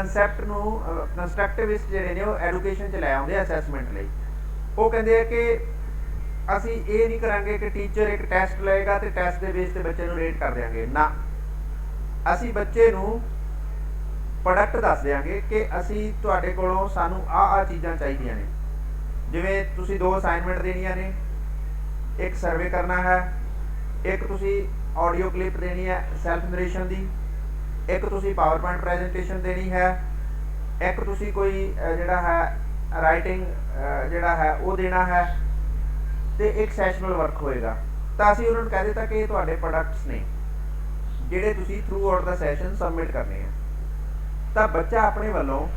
Concept ਨੂੰ ਕੰਸਟਰਕਟਿਵਿਸਟ ਜਿਹੜੇ ਨੇ ਉਹ ਐਜੂਕੇਸ਼ਨ 'ਚ ਲੈ ਆਉਂਦੇ ਅਸੈਸਮੈਂਟ ਲਈ। ਉਹ ਕਹਿੰਦੇ ਆ ਕਿ ਅਸੀਂ ਇਹ ਨਹੀਂ ਕਰਾਂਗੇ ਕਿ ਟੀਚਰ ਇੱਕ ਟੈਸਟ ਲਏਗਾ ਤੇ ਟੈਸਟ ਦੇ ਬੇਸ ਤੇ ਬੱਚੇ ਨੂੰ ਰੇਟ ਕਰ ਦਿਆਂਗੇ ਨਾ, ਅਸੀਂ ਬੱਚੇ ਨੂੰ ਪ੍ਰੋਡਕਟ ਦੱਸ ਦਿਆਂਗੇ ਕਿ ਅਸੀਂ ਤੁਹਾਡੇ ਕੋਲੋਂ ਸਾਨੂੰ ਆਹ ਚੀਜ਼ਾਂ ਚਾਹੀਦੀਆਂ ਨੇ। ਜਿਵੇਂ ਤੁਸੀਂ 2 ਅਸਾਈਨਮੈਂਟ ਦੇਣੀਆਂ ਨੇ, ਇੱਕ ਸਰਵੇ ਕਰਨਾ ਹੈ, ਇੱਕ ਤੁਸੀਂ ਆਡੀਓ ਕਲਿੱਪ ਦੇਣੀ ਹੈ ਸੈਲਫ ਨਰੇਸ਼ਨ ਦੀ, ਇੱਕ ਤੁਸੀਂ ਪਾਵਰ ਪੁਆਇੰਟ ਪ੍ਰੈਜੈਂਟੇਸ਼ਨ ਦੇਣੀ ਹੈ, ਇੱਕ ਤੁਸੀਂ ਕੋਈ ਜਿਹੜਾ ਹੈ ਰਾਈਟਿੰਗ ਜਿਹੜਾ ਹੈ ਉਹ ਦੇਣਾ ਹੈ, ਤੇ ਇੱਕ ਸੈਸ਼ਨਲ ਵਰਕ ਹੋਏਗਾ। ਤਾਂ ਅਸੀਂ ਉਹਨਾਂ ਨੂੰ ਕਹਿ ਦਿੱਤਾ ਕਿ ਇਹ ਤੁਹਾਡੇ ਪ੍ਰੋਡਕਟਸ ਨੇ ਜਿਹੜੇ ਤੁਸੀਂ ਥਰੂ ਆਊਟ ਦਾ ਸੈਸ਼ਨ ਸਬਮਿਟ ਕਰਨੇ ਆ। ਤਾਂ ਬੱਚਾ ਆਪਣੇ ਵੱਲੋਂ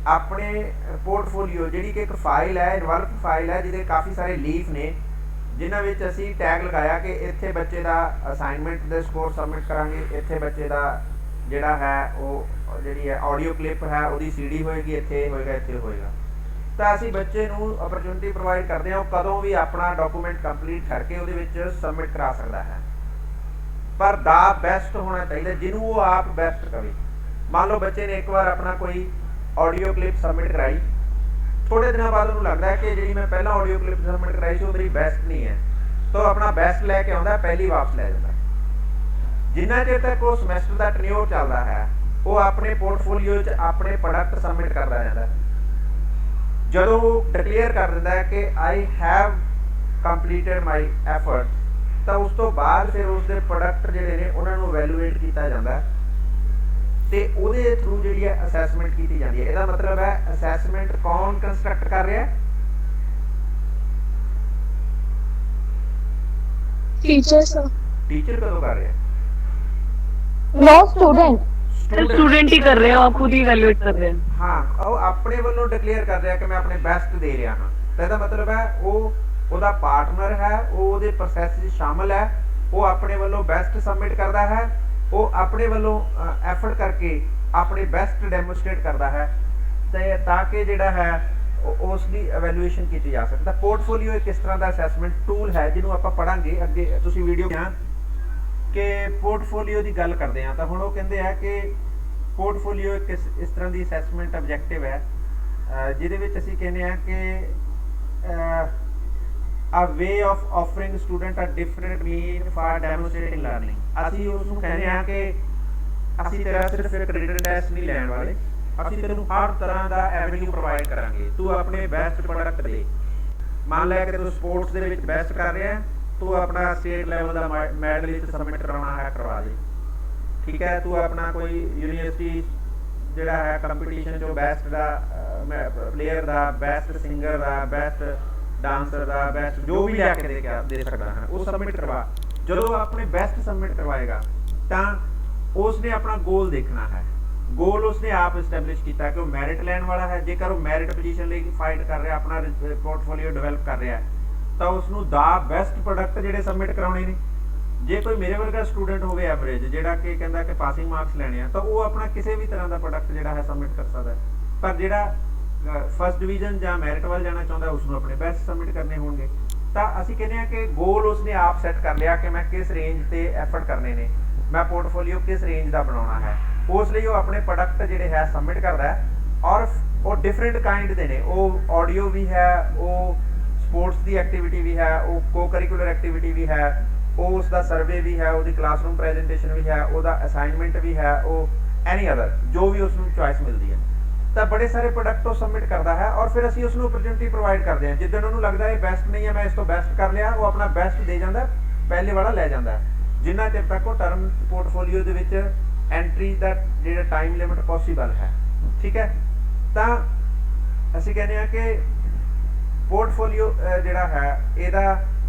ਆਪਣੇ ਪੋਰਟਫੋਲੀਓ ਜਿਹੜੀ ਕਿ ਇੱਕ ਫਾਈਲ ਹੈ, ਇਨਵਲਪ ਫਾਈਲ ਹੈ, ਜਿਹਦੇ ਕਾਫੀ ਸਾਰੇ ਲੀਫ ਨੇ ਜਿਨ੍ਹਾਂ ਵਿੱਚ ਅਸੀਂ ਟੈਗ ਲਗਾਇਆ ਕਿ ਇੱਥੇ ਬੱਚੇ ਦਾ ਅਸਾਈਨਮੈਂਟ ਦੇ ਸਕੋਰ ਸਬਮਿਟ ਕਰਾਂਗੇ, ਇੱਥੇ ਬੱਚੇ ਦਾ ਜਿਹੜਾ ਹੈ ਉਹ ਜਿਹੜੀ ਹੈ ਆਡੀਓ ਕਲਿੱਪ ਹੈ ਉਹਦੀ CD ਹੋਏਗੀ, ਇੱਥੇ ਹੋਏਗਾ, ਇੱਥੇ ਹੋਏਗਾ। ਤਾਂ ਅਸੀਂ ਬੱਚੇ ਨੂੰ ਓਪਰਚੁਨਿਟੀ ਪ੍ਰੋਵਾਈਡ ਕਰਦੇ ਹਾਂ ਉਹ ਕਦੋਂ ਵੀ ਆਪਣਾ ਡਾਕੂਮੈਂਟ ਕੰਪਲੀਟ ਕਰਕੇ ਉਹਦੇ ਵਿੱਚ ਸਬਮਿਟ ਕਰਾ ਸਕਦਾ ਹੈ, ਪਰ ਦਾ ਬੈਸਟ ਹੋਣਾ ਚਾਹੀਦਾ ਜਿਹਨੂੰ ਉਹ ਆਪ ਬੈਸਟ ਕਰੇ। ਮੰਨ ਲਓ ਬੱਚੇ ਨੇ ਇੱਕ ਵਾਰ ਆਪਣਾ ਕੋਈ ਆਡੀਓ ਕਲਿੱਪ ਸਬਮਿਟ ਕਰਾਈ, ਥੋੜੇ ਦਿਨਾਂ ਬਾਅਦ ਉਹਨੂੰ ਲੱਗਦਾ ਹੈ ਕਿ ਜਿਹੜੀ ਮੈਂ ਪਹਿਲਾਂ ਆਡੀਓ ਕਲਿੱਪ ਸਬਮਿਟ ਕਰਾਈ ਸੀ ਉਹ ਮੇਰੀ ਬੈਸਟ ਨਹੀਂ ਹੈ, ਤਾਂ ਉਹ ਆਪਣਾ ਬੈਸਟ ਲੈ ਕੇ ਆਉਂਦਾ, ਪਹਿਲੀ ਵਾਪਸ ਲੈ ਜਾਂਦਾ। ਜਿੰਨਾ ਚਿਰ ਤੱਕ ਉਹ ਸਮੈਸਟਰ ਦਾ ਟੈਨਿਓਰ ਚੱਲਦਾ ਹੈ ਉਹ ਆਪਣੇ ਪੋਰਟਫੋਲੀਓ 'ਚ ਆਪਣੇ ਪ੍ਰੋਡਕਟ ਸਬਮਿਟ ਕਰਦਾ ਜਾਂਦਾ। ਜਦੋਂ ਉਹ ਡਿਕਲੇਅਰ ਕਰ ਦਿੰਦਾ ਹੈ ਕਿ I have completed my effort, ਤਾਂ ਉਸ ਤੋਂ ਬਾਅਦ ਫਿਰ ਉਸਦੇ ਪ੍ਰੋਡਕਟ ਜਿਹੜੇ ਨੇ ਉਹਨਾਂ ਨੂੰ ਇਵੈਲੂਏਟ ਕੀਤਾ ਜਾਂਦਾ ਤੇ ਉਹਦੇ ਥਰੂ ਜਿਹੜੀ ਹੈ ਅਸੈਸਮੈਂਟ ਕੀਤੀ ਜਾਂਦੀ ਹੈ। ਇਹਦਾ ਮਤਲਬ ਹੈ ਅਸੈਸਮੈਂਟ ਕੌਣ ਕੰਸਟਰਕਟ ਕਰ ਰਿਹਾ? Teacher sir. ਟੀਚਰ ਕਦੋਂ ਕਰ ਰਿਹਾ? No student. स्टूडेंट ही कर रहे हो, आप खुद ही इवैल्यूएट कर रहे हैं। ਹਾਂ, ਉਹ ਆਪਣੇ ਵੱਲੋਂ ਡਿਕਲੇਅਰ ਕਰ ਰਿਹਾ ਕਿ ਮੈਂ ਆਪਣੇ ਬੈਸਟ ਦੇ ਰਿਹਾ ਹਾਂ। ਤਾਂ ਇਹਦਾ ਮਤਲਬ ਹੈ ਉਹਦਾ ਪਾਰਟਨਰ ਹੈ, ਉਹ ਉਹਦੇ ਪ੍ਰੋਸੈਸ 'ਚ ਸ਼ਾਮਲ ਹੈ, ਉਹ ਆਪਣੇ ਵੱਲੋਂ ਬੈਸਟ ਸਬਮਿਟ ਕਰਦਾ ਹੈ, ਉਹ ਆਪਣੇ ਵੱਲੋਂ ਐਫਰਟ ਕਰਕੇ ਆਪਣੇ ਬੈਸਟ ਡੈਮੋਸਟ੍ਰੇਟ ਕਰਦਾ ਹੈ ਤੇ ਤਾਂ ਕਿ ਜਿਹੜਾ ਹੈ ਉਸ ਦੀ ਇਵੈਲੂਏਸ਼ਨ ਕੀਤੀ ਜਾ ਸਕਦਾ। ਪੋਰਟਫੋਲੀਓ ਇੱਕ ਇਸ ਤਰ੍ਹਾਂ ਦਾ ਅਸੈਸਮੈਂਟ ਟੂਲ ਹੈ ਜਿਹਨੂੰ ਆਪਾਂ ਪੜਾਂਗੇ ਅੱਗੇ। ਤੁਸੀਂ ਵੀਡੀਓ ਕਿ ਪੋਰਟਫੋਲੀਓ ਦੀ ਗੱਲ ਕਰਦੇ ਹਾਂ ਤਾਂ ਹੁਣ ਉਹ ਕਹਿੰਦੇ ਆ ਕਿ ਪੋਰਟਫੋਲੀਓ ਇੱਕ ਇਸ ਤਰ੍ਹਾਂ ਦੀ ਅਸੈਸਮੈਂਟ ਆਬਜੈਕਟਿਵ ਹੈ ਜਿਹਦੇ ਵਿੱਚ ਅਸੀਂ ਕਹਿੰਦੇ ਆ ਕਿ a way of offering student a different mean for demonstrating learning। ਅਸੀਂ ਉਸ ਨੂੰ ਕਹਿੰਦੇ ਆ ਕਿ ਅਸੀਂ ਤੇਰਾ ਸਿਰਫ ਇੱਕ ਰਿਟਨ ਟੈਸਟ ਨਹੀਂ ਲੈਣ ਵਾਲੇ, ਅਸੀਂ ਤੈਨੂੰ ਹਰ ਤਰ੍ਹਾਂ ਦਾ ਐਵਨਿਊ ਪ੍ਰੋਵਾਈਡ ਕਰਾਂਗੇ। ਤੂੰ ਆਪਣੇ ਬੈਸਟ ਪ੍ਰੋਡਕਟ ਦੇ, ਮੰਨ ਲੈ ਕਿ ਤੂੰ ਸਪੋਰਟਸ ਦੇ ਵਿੱਚ ਬੈਸਟ ਕਰ ਰਿਹਾ, ਤੂੰ ਆਪਣਾ ਸਟੇਟ ਲੈਵਲ ਦਾ ਮੈਡਲਿਸਟ ਸਬਮਿਟ ਕਰਾਉਣਾ ਹੈ, ਕਰਵਾ ਦੇ, ਠੀਕ ਹੈ। ਤੂੰ ਆਪਣਾ ਕੋਈ ਯੂਨੀਵਰਸਿਟੀ ਜਿਹੜਾ ਹੈ ਕੰਪੀਟੀਸ਼ਨ 'ਚੋਂ ਬੈਸਟ ਦਾ ਪਲੇਅਰ ਦਾ, ਬੈਸਟ ਸਿੰਗਰ ਦਾ, ਬੈਸਟ ਡਾਂਸਰ ਦਾ, ਬੈਸਟ ਜੋ ਵੀ ਲਿਆ ਕੇ ਦੇ ਸਕਦਾ ਹੈ ਉਹ ਸਬਮਿਟ ਕਰਵਾ। ਜਦੋਂ ਆਪਣੇ ਬੈਸਟ ਸਬਮਿਟ ਕਰਵਾਏਗਾ ਤਾਂ ਉਸਨੇ ਆਪਣਾ ਗੋਲ ਦੇਖਣਾ ਹੈ। ਗੋਲ ਉਸਨੇ ਆਪ ਐਸਟੈਬਲਿਸ਼ ਕੀਤਾ ਕਿ ਉਹ ਮੈਰਿਟ ਲੈਣ ਵਾਲਾ ਹੈ। ਜੇਕਰ ਉਹ ਮੈਰਿਟ ਪੋਜੀਸ਼ਨ ਲਈ ਫਾਈਟ ਕਰ ਰਿਹਾ, ਆਪਣਾ ਪੋਰਟਫੋਲੀਓ ਡਿਵੈਲਪ ਕਰ ਰਿਹਾ, ਤਾਂ ਉਸਨੂੰ ਦਾ ਬੈਸਟ ਪ੍ਰੋਡਕਟ ਜਿਹੜੇ ਸਬਮਿਟ ਕਰਾਉਣੇ ਨੇ। ਜੇ ਕੋਈ ਮੇਰੇ ਵਰਗਾ ਸਟੂਡੈਂਟ ਹੋਵੇ ਐਵਰੇਜ ਜਿਹੜਾ ਕਿ ਕਹਿੰਦਾ ਕਿ ਪਾਸਿੰਗ ਮਾਰਕਸ ਲੈਣੇ ਆ, ਤਾਂ ਉਹ ਆਪਣਾ ਕਿਸੇ ਵੀ ਤਰ੍ਹਾਂ ਦਾ ਪ੍ਰੋਡਕਟ ਜਿਹੜਾ ਹੈ ਸਬਮਿਟ ਕਰ ਸਕਦਾ ਹੈ। ਪਰ ਜਿਹੜਾ ਫਸਟ ਡਿਵੀਜ਼ਨ ਜਾਂ ਮੈਰਿਟ ਵੱਲ ਜਾਣਾ ਚਾਹੁੰਦਾ ਉਸਨੂੰ ਆਪਣੇ ਬੈਸਟ ਸਬਮਿਟ ਕਰਨੇ ਹੋਣਗੇ। ਤਾਂ ਅਸੀਂ ਕਹਿੰਦੇ ਹਾਂ ਕਿ ਗੋਲ ਉਸਨੇ ਆਪ ਸੈੱਟ ਕਰ ਲਿਆ ਕਿ ਮੈਂ ਕਿਸ ਰੇਂਜ ਤੇ ਐਫਰਟ ਕਰਨੇ ਨੇ, ਮੈਂ ਪੋਰਟਫੋਲੀਓ ਕਿਸ ਰੇਂਜ ਦਾ ਬਣਾਉਣਾ ਹੈ। ਉਸ ਲਈ ਉਹ ਆਪਣੇ ਪ੍ਰੋਡਕਟ ਜਿਹੜੇ ਹੈ ਸਬਮਿਟ ਕਰਦਾ ਹੈ ਔਰ ਉਹ ਡਿਫਰੈਂਟ ਕਾਈਂਡ ਦੇ ਨੇ। ਉਹ ਆਡੀਓ ਵੀ ਹੈ, ਉਹ ਸਪੋਰਟਸ ਦੀ ਐਕਟੀਵਿਟੀ ਵੀ ਹੈ, ਉਹ ਕੋ ਕਰਿਕੂਲਰ ਐਕਟੀਵਿਟੀ ਵੀ ਹੈ, ਉਹ ਉਸ ਦਾ ਸਰਵੇ ਵੀ ਹੈ, ਉਹਦੀ ਕਲਾਸਰੂਮ ਪ੍ਰੈਜੈਂਟੇਸ਼ਨ ਵੀ ਹੈ, ਉਹਦਾ ਅਸਾਈਨਮੈਂਟ ਵੀ ਹੈ, ਉਹ ਐਨੀ ਅਦਰ ਜੋ ਵੀ ਉਸਨੂੰ ਚੁਆਇਸ ਮਿਲਦੀ ਹੈ। ਤਾਂ ਬੜੇ ਸਾਰੇ ਪ੍ਰੋਡਕਟ ਉਹ ਸਬਮਿਟ ਕਰਦਾ ਹੈ ਔਰ ਫਿਰ ਅਸੀਂ ਉਸਨੂੰ ਓਪਰਚੁਨਿਟੀ ਪ੍ਰੋਵਾਈਡ ਕਰਦੇ ਹਾਂ। ਜਿੱਦਣ ਉਹਨੂੰ ਲੱਗਦਾ ਇਹ ਬੈਸਟ ਨਹੀਂ ਹੈ, ਮੈਂ ਇਸ ਤੋਂ ਬੈਸਟ ਕਰ ਲਿਆ, ਉਹ ਆਪਣਾ ਬੈਸਟ ਦੇ ਜਾਂਦਾ, ਪਹਿਲੇ ਵਾਲਾ ਲੈ ਜਾਂਦਾ। ਜਿੰਨਾ ਚਿਰ ਤੱਕ ਉਹ ਟਰਮ ਪੋਰਟਫੋਲੀਓ ਦੇ ਵਿੱਚ ਐਂਟਰੀ ਦਾ ਜਿਹੜਾ ਟਾਈਮ ਲਿਮਿਟ ਪੋਸੀਬਲ ਹੈ, ਠੀਕ ਹੈ। ਤਾਂ ਅਸੀਂ ਕਹਿੰਦੇ ਹਾਂ ਕਿ ਪੋਰਟਫੋਲੀਓ ਜਿਹੜਾ ਹੈ ਇਹਦਾ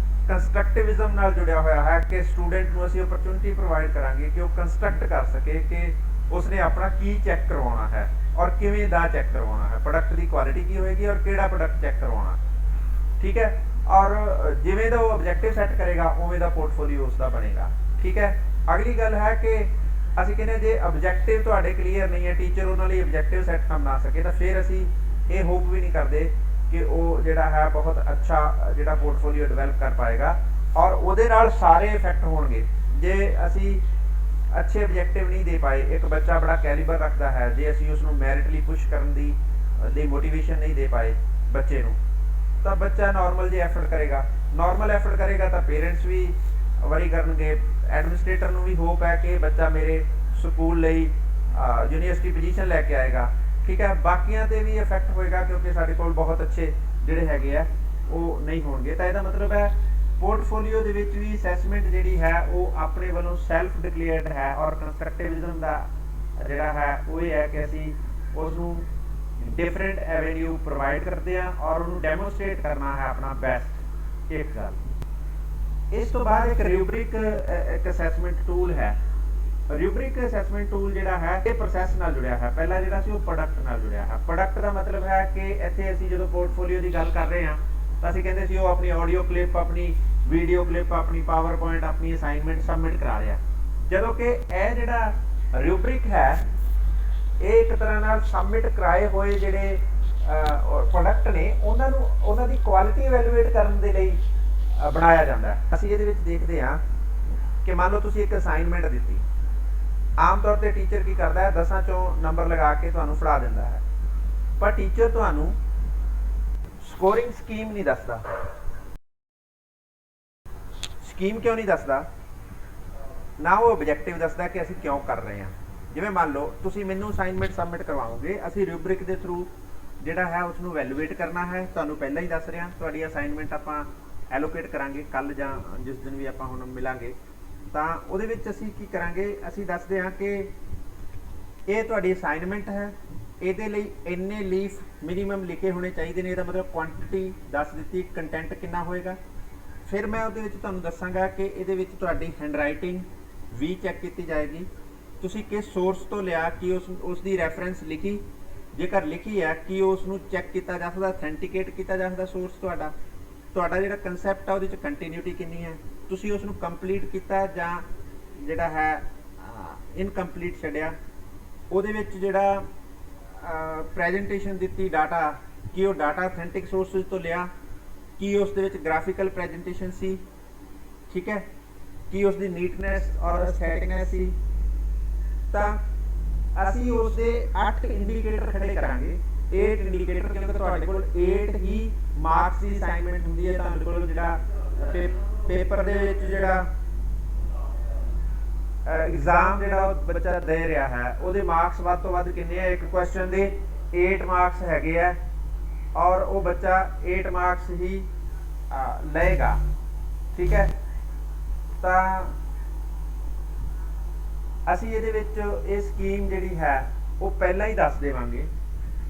ਕੰਸਟਰਕਟਿਵਿਜ਼ਮ ਨਾਲ ਜੁੜਿਆ ਹੋਇਆ ਹੈ ਕਿ ਸਟੂਡੈਂਟ ਨੂੰ ਅਸੀਂ ਓਪਰਚੁਨਿਟੀ ਪ੍ਰੋਵਾਈਡ ਕਰਾਂਗੇ ਕਿ ਉਹ ਕੰਸਟਰਕਟ ਕਰ ਸਕੇ ਕਿ ਉਸਨੇ ਆਪਣਾ ਕੀ ਚੈੱਕ ਕਰਵਾਉਣਾ ਹੈ ਔਰ ਕਿਵੇਂ ਦਾ ਚੈੱਕ ਕਰਵਾਉਣਾ ਹੈ, ਪ੍ਰੋਡਕਟ ਦੀ ਕੁਆਲਿਟੀ ਕੀ ਹੋਏਗੀ ਔਰ ਕਿਹੜਾ ਪ੍ਰੋਡਕਟ ਚੈੱਕ ਕਰਵਾਉਣਾ, ਠੀਕ ਹੈ। ਔਰ ਜਿਵੇਂ ਦਾ ਉਹ ਆਬਜੈਕਟਿਵ ਸੈੱਟ ਕਰੇਗਾ ਉਵੇਂ ਦਾ ਪੋਰਟਫੋਲੀਓ ਉਸਦਾ ਬਣੇਗਾ, ਠੀਕ ਹੈ। ਅਗਲੀ ਗੱਲ ਹੈ ਕਿ ਅਸੀਂ ਕਹਿੰਦੇ ਜੇ ਆਬਜੈਕਟਿਵ ਤੁਹਾਡੇ ਕਲੀਅਰ ਨਹੀਂ ਹੈ, ਟੀਚਰ ਉਹਨਾਂ ਲਈ ਆਬਜੈਕਟਿਵ ਸੈੱਟ ਕਰ ਨਾ ਸਕੇ, ਤਾਂ ਫਿਰ ਅਸੀਂ ਇਹ ਹੋਪ ਵੀ ਨਹੀਂ ਕਰਦੇ ਕਿ ਉਹ ਜਿਹੜਾ ਹੈ ਬਹੁਤ ਅੱਛਾ ਜਿਹੜਾ ਪੋਰਟਫੋਲੀਓ ਡਿਵੈਲਪ ਕਰ ਪਾਏਗਾ ਔਰ ਉਹਦੇ ਨਾਲ ਸਾਰੇ ਇਫੈਕਟ ਹੋਣਗੇ। ਜੇ ਅਸੀਂ ਅੱਛੇ ਆਬਜੈਕਟਿਵ ਨਹੀਂ ਦੇ ਪਾਏ, ਇੱਕ ਬੱਚਾ ਬੜਾ ਕੈਲੀਬਰ ਰੱਖਦਾ ਹੈ, ਜੇ ਅਸੀਂ ਉਸ ਨੂੰ ਮੈਰਿਟ ਲਈ ਪੁਸ਼ ਕਰਨ ਦੀ ਮੋਟੀਵੇਸ਼ਨ ਨਹੀਂ ਦੇ ਪਾਏ ਬੱਚੇ ਨੂੰ, ਤਾਂ ਬੱਚਾ ਨਾਰਮਲ ਜੇ ਐਫਰਟ ਕਰੇਗਾ, ਨਾਰਮਲ ਐਫਰਟ ਕਰੇਗਾ ਤਾਂ ਪੇਰੈਂਟਸ ਵੀ ਵਰੀ ਕਰਨਗੇ, ਐਡਮਿਨਿਸਟ੍ਰੇਟਰ ਨੂੰ ਵੀ ਹੋਪ ਹੈ ਕਿ ਬੱਚਾ ਮੇਰੇ ਸਕੂਲ ਲਈ ਯੂਨੀਵਰਸਿਟੀ ਪੋਜੀਸ਼ਨ ਲੈ ਕੇ ਆਏਗਾ, ਠੀਕ ਹੈ। ਬਾਕੀਆਂ ਤੇ ਵੀ ਇਫੈਕਟ ਹੋਏਗਾ ਕਿਉਂਕਿ ਸਾਡੇ ਕੋਲ ਬਹੁਤ ਅੱਛੇ ਜਿਹੜੇ ਹੈਗੇ ਆ ਉਹ ਨਹੀਂ ਹੋਣਗੇ। ਤਾਂ ਇਹਦਾ ਮਤਲਬ ਹੈ ਪੋਰਟਫੋਲੀਓ ਦੇ ਵਿੱਚ ਵੀ ਅਸੈਸਮੈਂਟ ਜਿਹੜੀ ਹੈ ਉਹ ਆਪਣੇ ਵੱਲੋਂ ਸੈਲਫ ਡਿਕਲੇਅਰਡ ਹੈ, ਔਰ ਕੰਸਟਰਕਟਿਵਿਜ਼ਮ ਦਾ ਜਿਹੜਾ ਹੈ ਉਹ ਇਹ ਹੈ ਕਿ ਅਸੀਂ ਉਸ ਨੂੰ ਡਿਫਰੈਂਟ ਐਵੇਨਿਊ ਪ੍ਰੋਵਾਈਡ ਕਰਦੇ ਆ ਔਰ ਉਹਨੂੰ ਡੈਮੋਸਟ੍ਰੇਟ ਕਰਨਾ ਹੈ ਆਪਣਾ ਬੈਸਟ। ਇੱਕ ਗੱਲ, ਇਸ ਤੋਂ ਬਾਅਦ ਇੱਕ ਰਿਊਬਰਿਕ ਇੱਕ ਅਸੈਸਮੈਂਟ ਟੂਲ ਹੈ। ਰਿਊਬਰਿਕ ਅਸੈਸਮੈਂਟ ਟੂਲ ਜਿਹੜਾ ਹੈ ਇਹ ਪ੍ਰੋਸੈਸ ਨਾਲ ਜੁੜਿਆ ਹੈ, ਪਹਿਲਾਂ ਜਿਹੜਾ ਸੀ ਉਹ ਪ੍ਰੋਡਕਟ ਨਾਲ ਜੁੜਿਆ ਹੈ। ਪ੍ਰੋਡਕਟ ਦਾ ਮਤਲਬ ਹੈ ਕਿ ਇੱਥੇ ਅਸੀਂ ਜਦੋਂ ਪੋਰਟਫੋਲੀਓ ਦੀ ਗੱਲ ਕਰ ਰਹੇ ਹਾਂ ਤਾਂ ਅਸੀਂ ਕਹਿੰਦੇ ਸੀ ਉਹ ਆਪਣੀ ਆਡੀਓ ਕਲਿੱਪ, ਆਪਣੀ ਵੀਡੀਓ ਕਲਿੱਪ, ਆਪਣੀ ਪਾਵਰ ਪੁਆਇੰਟ, ਆਪਣੀ ਅਸਾਈਨਮੈਂਟ ਸਬਮਿਟ ਕਰਾ ਰਿਹਾ, ਜਦੋਂ ਕਿ ਇਹ ਜਿਹੜਾ ਰਿਊਬਰਿਕ ਹੈ ਇਹ ਇੱਕ ਤਰ੍ਹਾਂ ਨਾਲ ਸਬਮਿਟ ਕਰਾਏ ਹੋਏ ਜਿਹੜੇ ਪ੍ਰੋਡਕਟ ਨੇ ਉਹਨਾਂ ਨੂੰ ਉਹਨਾਂ ਦੀ ਕੁਆਲਿਟੀ ਇਵੈਲੂਏਟ ਕਰਨ ਦੇ ਲਈ ਬਣਾਇਆ ਜਾਂਦਾ ਹੈ। ਅਸੀਂ ਇਹਦੇ ਵਿੱਚ ਦੇਖਦੇ ਹਾਂ ਕਿ ਮੰਨ ਲਓ ਤੁਸੀਂ ਇੱਕ ਅਸਾਈਨਮੈਂਟ ਦਿੱਤੀ, ਆਮ ਤੌਰ ਤੇ ਟੀਚਰ ਕੀ ਕਰਦਾ ਹੈ 10 ਚੋਂ ਨੰਬਰ ਲਗਾ ਕੇ ਤੁਹਾਨੂੰ ਫੜਾ ਦਿੰਦਾ ਹੈ, ਪਰ ਟੀਚਰ ਤੁਹਾਨੂੰ ਸਕੋਰਿੰਗ ਸਕੀਮ ਨਹੀਂ ਦੱਸਦਾ। ਸਕੀਮ ਕਿਉਂ ਨਹੀਂ ਦੱਸਦਾ? ਨਾ ਉਹ ਆਬਜੈਕਟਿਵ ਦੱਸਦਾ ਕਿ ਅਸੀਂ ਕਿਉਂ ਕਰ ਰਹੇ ਹਾਂ। ਜਿਵੇਂ ਮੰਨ ਲਓ ਤੁਸੀਂ ਮੈਨੂੰ ਅਸਾਈਨਮੈਂਟ ਸਬਮਿਟ ਕਰਵਾਓਗੇ, ਅਸੀਂ ਰਿਊਬਰਿਕ ਦੇ ਥਰੂ ਜਿਹੜਾ ਹੈ ਉਸ ਨੂੰ ਵੈਲੂਏਟ ਕਰਨਾ ਹੈ। ਤੁਹਾਨੂੰ ਪਹਿਲਾਂ ਹੀ ਦੱਸ ਰਿਹਾ, ਤੁਹਾਡੀ ਅਸਾਈਨਮੈਂਟ ਆਪਾਂ ਐਲੋਕੇਟ ਕਰਾਂਗੇ ਕੱਲ ਜਾਂ ਜਿਸ ਦਿਨ ਵੀ ਆਪਾਂ ਹੁਣ ਮਿਲਾਂਗੇ, ਤਾਂ ਉਹਦੇ ਵਿੱਚ ਅਸੀਂ ਕੀ ਕਰਾਂਗੇ, ਅਸੀਂ ਦੱਸਦੇ ਹਾਂ ਕਿ ਇਹ ਤੁਹਾਡੀ ਅਸਾਈਨਮੈਂਟ ਹੈ, ਇਹਦੇ ਲਈ ਇੰਨੇ ਲੀਫ ਮਿਨੀਮਮ ਲਿਖੇ ਹੋਣੇ ਚਾਹੀਦੇ ਨੇ, ਇਹਦਾ ਮਤਲਬ ਕੁਆਂਟੀਟੀ ਦੱਸ ਦਿੱਤੀ, ਕੰਟੈਂਟ ਕਿੰਨਾ ਹੋਏਗਾ। ਫਿਰ ਮੈਂ ਉਹਦੇ ਵਿੱਚ ਤੁਹਾਨੂੰ ਦੱਸਾਂਗਾ ਕਿ ਇਹਦੇ ਵਿੱਚ ਤੁਹਾਡੀ ਹੈਂਡਰਾਈਟਿੰਗ ਵੀ ਚੈੱਕ ਕੀਤੀ ਜਾਏਗੀ, ਤੁਸੀਂ ਕਿਸ ਸੋਰਸ ਤੋਂ ਲਿਆ, ਕਿ ਉਸ ਦੀ ਰੈਫਰੈਂਸ ਲਿਖੀ, ਜੇਕਰ ਲਿਖੀ ਹੈ ਕਿ ਉਸ ਨੂੰ ਚੈੱਕ ਕੀਤਾ ਜਾ ਸਕਦਾ, ਅਥੈਂਟੀਕੇਟ ਕੀਤਾ ਜਾ ਸਕਦਾ ਸੋਰਸ ਤੁਹਾਡਾ ਜਿਹੜਾ ਕਨਸੈਪਟ ਆ ਉਹਦੇ 'ਚ ਕੰਟੀਨਿਊਟੀ ਕਿੰਨੀ ਹੈ, ਤੁਸੀਂ ਉਸ ਨੂੰ ਕੰਪਲੀਟ ਕੀਤਾ ਜਾਂ ਜਿਹੜਾ ਹੈ ਇਨਕੰਪਲੀਟ ਛੱਡਿਆ, ਉਹਦੇ ਵਿੱਚ ਜਿਹੜਾ ਪ੍ਰੈਜੈਂਟੇਸ਼ਨ ਦਿੱਤੀ ਡਾਟਾ, ਕਿ ਉਹ ਡਾਟਾ ਅਥੈਂਟਿਕ ਸੋਰਸਿਸ ਤੋਂ ਲਿਆ, ਕੀ ਉਸ ਦੇ ਵਿੱਚ ਗ੍ਰਾਫਿਕਲ ਪ੍ਰੈਜੈਂਟੇਸ਼ਨ ਸੀ, ਠੀਕ ਹੈ, ਕੀ ਉਸ ਦੀ ਨੀਟਨੈਸ ਔਰ ਐਸਥੈਟਿਕਨੈਸ ਸੀ। ਤਾਂ ਅਸੀਂ ਉਸ ਦੇ 8 ਇੰਡੀਕੇਟਰ ਖੜੇ ਕਰਾਂਗੇ, 8 ਇੰਡੀਕੇਟਰ, ਕਿਉਂਕਿ ਤੁਹਾਡੇ ਕੋਲ 8 ਹੀ ਮਾਰਕਸ ਦੀ ਅਸਾਈਨਮੈਂਟ ਹੁੰਦੀ ਹੈ। ਤੁਹਾਡੇ ਕੋਲ ਜਿਹੜਾ ਪੇਪਰ ਦੇ ਵਿੱਚ ਜਿਹੜਾ ਐਗਜ਼ਾਮ ਜਿਹੜਾ ਬੱਚਾ ਦੇ ਰਿਹਾ ਹੈ ਉਹਦੇ ਮਾਰਕਸ ਵੱਧ ਤੋਂ ਵੱਧ ਕਿੰਨੇ ਆ, ਇੱਕ ਕੁਐਸਚਨ ਦੇ 8 ਮਾਰਕਸ ਹੈਗੇ ਆ ਔਰ ਉਹ ਬੱਚਾ 8 ਮਾਰਕਸ ਹੀ ਲਏਗਾ, ਠੀਕ ਹੈ। ਤਾਂ ਅਸੀਂ ਇਹਦੇ ਵਿੱਚ ਇਹ ਸਕੀਮ ਜਿਹੜੀ ਹੈ ਉਹ ਪਹਿਲਾਂ ਹੀ ਦੱਸ ਦੇਵਾਂਗੇ,